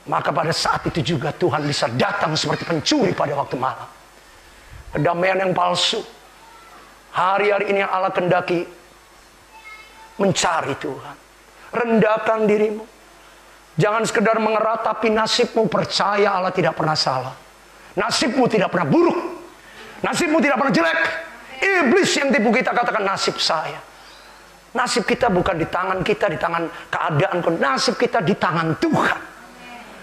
Speaker 1: maka pada saat itu juga Tuhan bisa datang seperti pencuri pada waktu malam. Kedamaian yang palsu. Hari-hari ini yang Allah kendaki mencari Tuhan. Rendahkan dirimu. Jangan sekedar mengeratapi nasibmu. Percaya Allah tidak pernah salah. Nasibmu tidak pernah buruk. Nasibmu tidak pernah jelek. Iblis yang tipu kita katakan nasib saya. Nasib kita bukan di tangan kita, di tangan keadaan. Nasib kita di tangan Tuhan.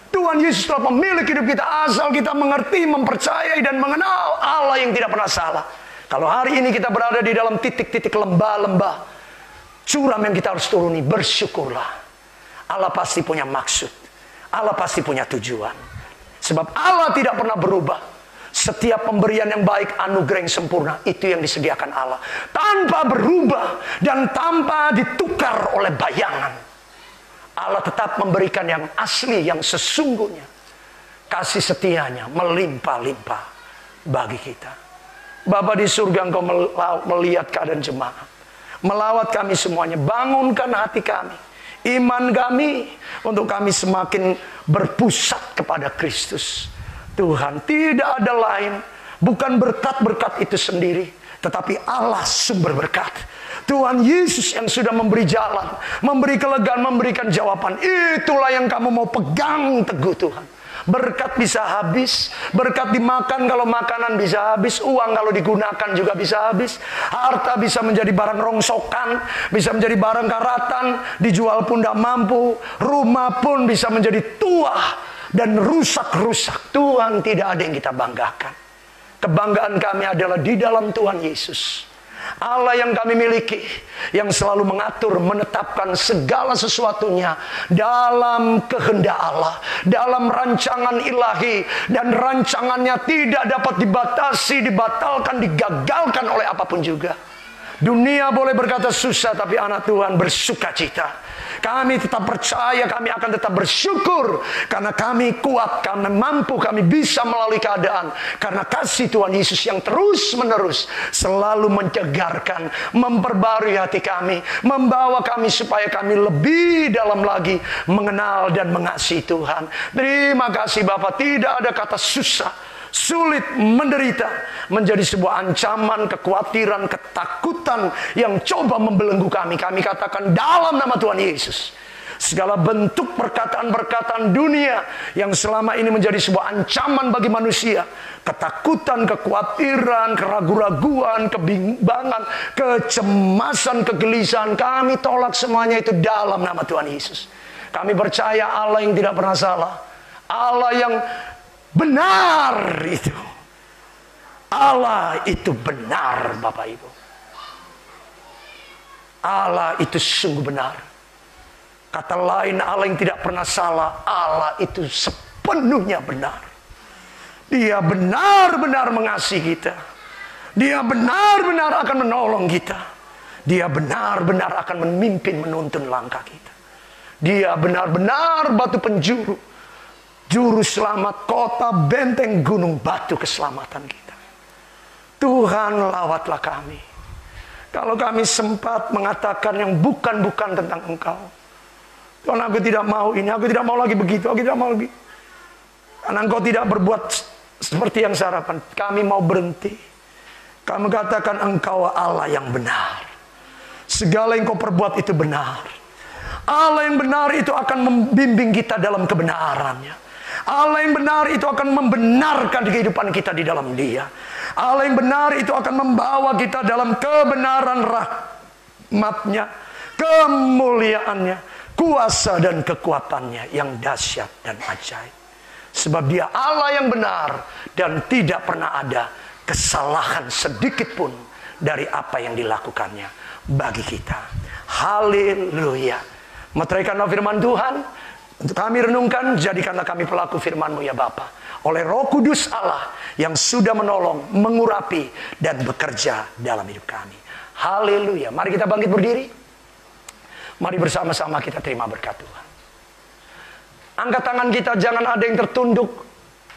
Speaker 1: Tuhan Yesus telah memiliki hidup kita asal kita mengerti, mempercayai dan mengenal Allah yang tidak pernah salah. Kalau hari ini kita berada di dalam titik-titik lembah-lembah curam yang kita harus turuni, bersyukurlah. Allah pasti punya maksud. Allah pasti punya tujuan. Sebab Allah tidak pernah berubah. Setiap pemberian yang baik, anugerah yang sempurna, itu yang disediakan Allah. Tanpa berubah dan tanpa ditukar oleh bayangan. Allah tetap memberikan yang asli, yang sesungguhnya. Kasih setianya melimpah-limpah bagi kita. Bapa di surga, Engkau melihat keadaan jemaat. Melawat kami semuanya. Bangunkan hati kami. Iman kami untuk kami semakin berpusat kepada Kristus. Tuhan, tidak ada lain. Bukan berkat-berkat itu sendiri, tetapi Allah sumber berkat. Tuhan Yesus yang sudah memberi jalan, memberi kelegaan, memberikan jawaban. Itulah yang kamu mau pegang teguh Tuhan. Berkat bisa habis. Berkat dimakan kalau makanan bisa habis. Uang kalau digunakan juga bisa habis. Harta bisa menjadi barang rongsokan. Bisa menjadi barang karatan. Dijual pun tidak mampu. Rumah pun bisa menjadi tua dan rusak-rusak. Tuhan, tidak ada yang kita banggakan. Kebanggaan kami adalah di dalam Tuhan Yesus. Allah yang kami miliki, yang selalu mengatur, menetapkan segala sesuatunya dalam kehendak Allah, dalam rancangan ilahi, dan rancangannya tidak dapat dibatasi, dibatalkan, digagalkan oleh apapun juga. Dunia boleh berkata susah, tapi anak Tuhan bersuka cita. Kami tetap percaya, kami akan tetap bersyukur. Karena kami kuat, kami mampu, kami bisa melalui keadaan. Karena kasih Tuhan Yesus yang terus menerus selalu mencegarkan, memperbarui hati kami, membawa kami supaya kami lebih dalam lagi mengenal dan mengasihi Tuhan. Terima kasih Bapa, tidak ada kata susah, sulit, menderita menjadi sebuah ancaman, kekhawatiran, ketakutan yang coba membelenggu kami. Kami katakan dalam nama Tuhan Yesus, segala bentuk perkataan-perkataan dunia yang selama ini menjadi sebuah ancaman bagi manusia, ketakutan, kekhawatiran, keraguan-raguan, kebimbangan, kecemasan, kegelisahan, kami tolak semuanya itu dalam nama Tuhan Yesus. Kami percaya Allah yang tidak pernah salah, Allah yang benar itu. Allah itu benar, Bapak Ibu. Allah itu sungguh benar. Kata lain, Allah yang tidak pernah salah, Allah itu sepenuhnya benar. Dia benar-benar mengasihi kita. Dia benar-benar akan menolong kita. Dia benar-benar akan memimpin, menuntun langkah kita. Dia benar-benar batu penjuru, juru selamat, kota, benteng, gunung, batu keselamatan kita. Tuhan, lawatlah kami. Kalau kami sempat mengatakan yang bukan-bukan tentang Engkau, Tuhan, aku tidak mau ini, aku tidak mau lagi begitu, aku tidak mau lagi. Karena Engkau tidak berbuat seperti yang saya harapkan. Kami mau berhenti. Kami katakan Engkau Allah yang benar. Segala yang Kau perbuat itu benar. Allah yang benar itu akan membimbing kita dalam kebenarannya. Allah yang benar itu akan membenarkan kehidupan kita di dalam Dia. Allah yang benar itu akan membawa kita dalam kebenaran rahmat-Nya, kemuliaannya, kuasa dan kekuatannya yang dahsyat dan ajaib. Sebab Dia Allah yang benar dan tidak pernah ada kesalahan sedikit pun dari apa yang dilakukannya bagi kita. Haleluya. Meteraikanlah firman Tuhan untuk kami renungkan, jadikanlah kami pelaku firman-Mu ya Bapa. Oleh Roh Kudus Allah yang sudah menolong, mengurapi, dan bekerja dalam hidup kami. Haleluya. Mari kita bangkit berdiri. Mari bersama-sama kita terima berkat Tuhan. Angkat tangan kita, jangan ada yang tertunduk.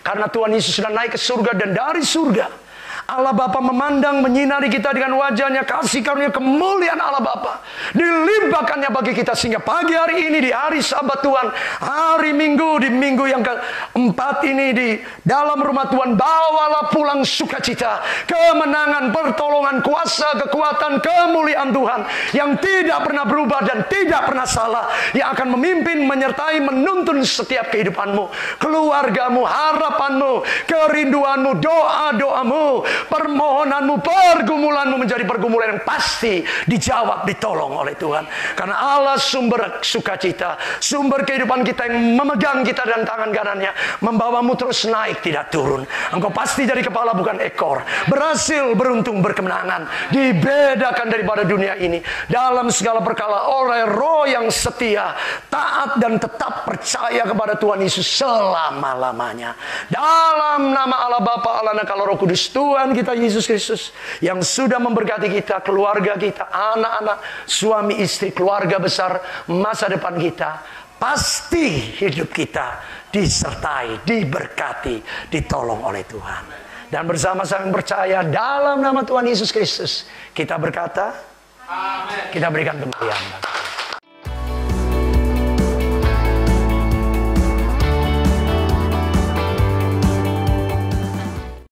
Speaker 1: Karena Tuhan Yesus sudah naik ke surga, dan dari surga Allah Bapa memandang, menyinari kita dengan wajahnya, kasih karunia kemuliaan Allah Bapa dilimpahkannya bagi kita, sehingga pagi hari ini di hari Sabat Tuhan, hari Minggu, di minggu yang keempat ini di dalam rumah Tuhan, bawalah pulang sukacita, kemenangan, pertolongan, kuasa, kekuatan, kemuliaan Tuhan yang tidak pernah berubah dan tidak pernah salah, yang akan memimpin, menyertai, menuntun setiap kehidupanmu, keluargamu, harapanmu, kerinduanmu, doa-doamu, permohonanmu, pergumulanmu menjadi pergumulan yang pasti dijawab, ditolong oleh Tuhan. Karena Allah sumber sukacita, sumber kehidupan kita, yang memegang kita dan tangan kanannya, membawamu terus naik, tidak turun. Engkau pasti jadi kepala bukan ekor, berhasil, beruntung, berkemenangan, dibedakan daripada dunia ini dalam segala perkara oleh Roh yang setia, taat dan tetap percaya kepada Tuhan Yesus selama-lamanya. Dalam nama Allah Bapa, Allah Anak, Allah Roh Kudus, Tuhan kita Yesus Kristus yang sudah memberkati kita, keluarga kita, anak-anak, suami istri, keluarga besar, masa depan kita, pasti hidup kita disertai, diberkati, ditolong oleh Tuhan. Dan bersama-sama percaya dalam nama Tuhan Yesus Kristus kita berkata, amin. Kita berikan kemuliaan.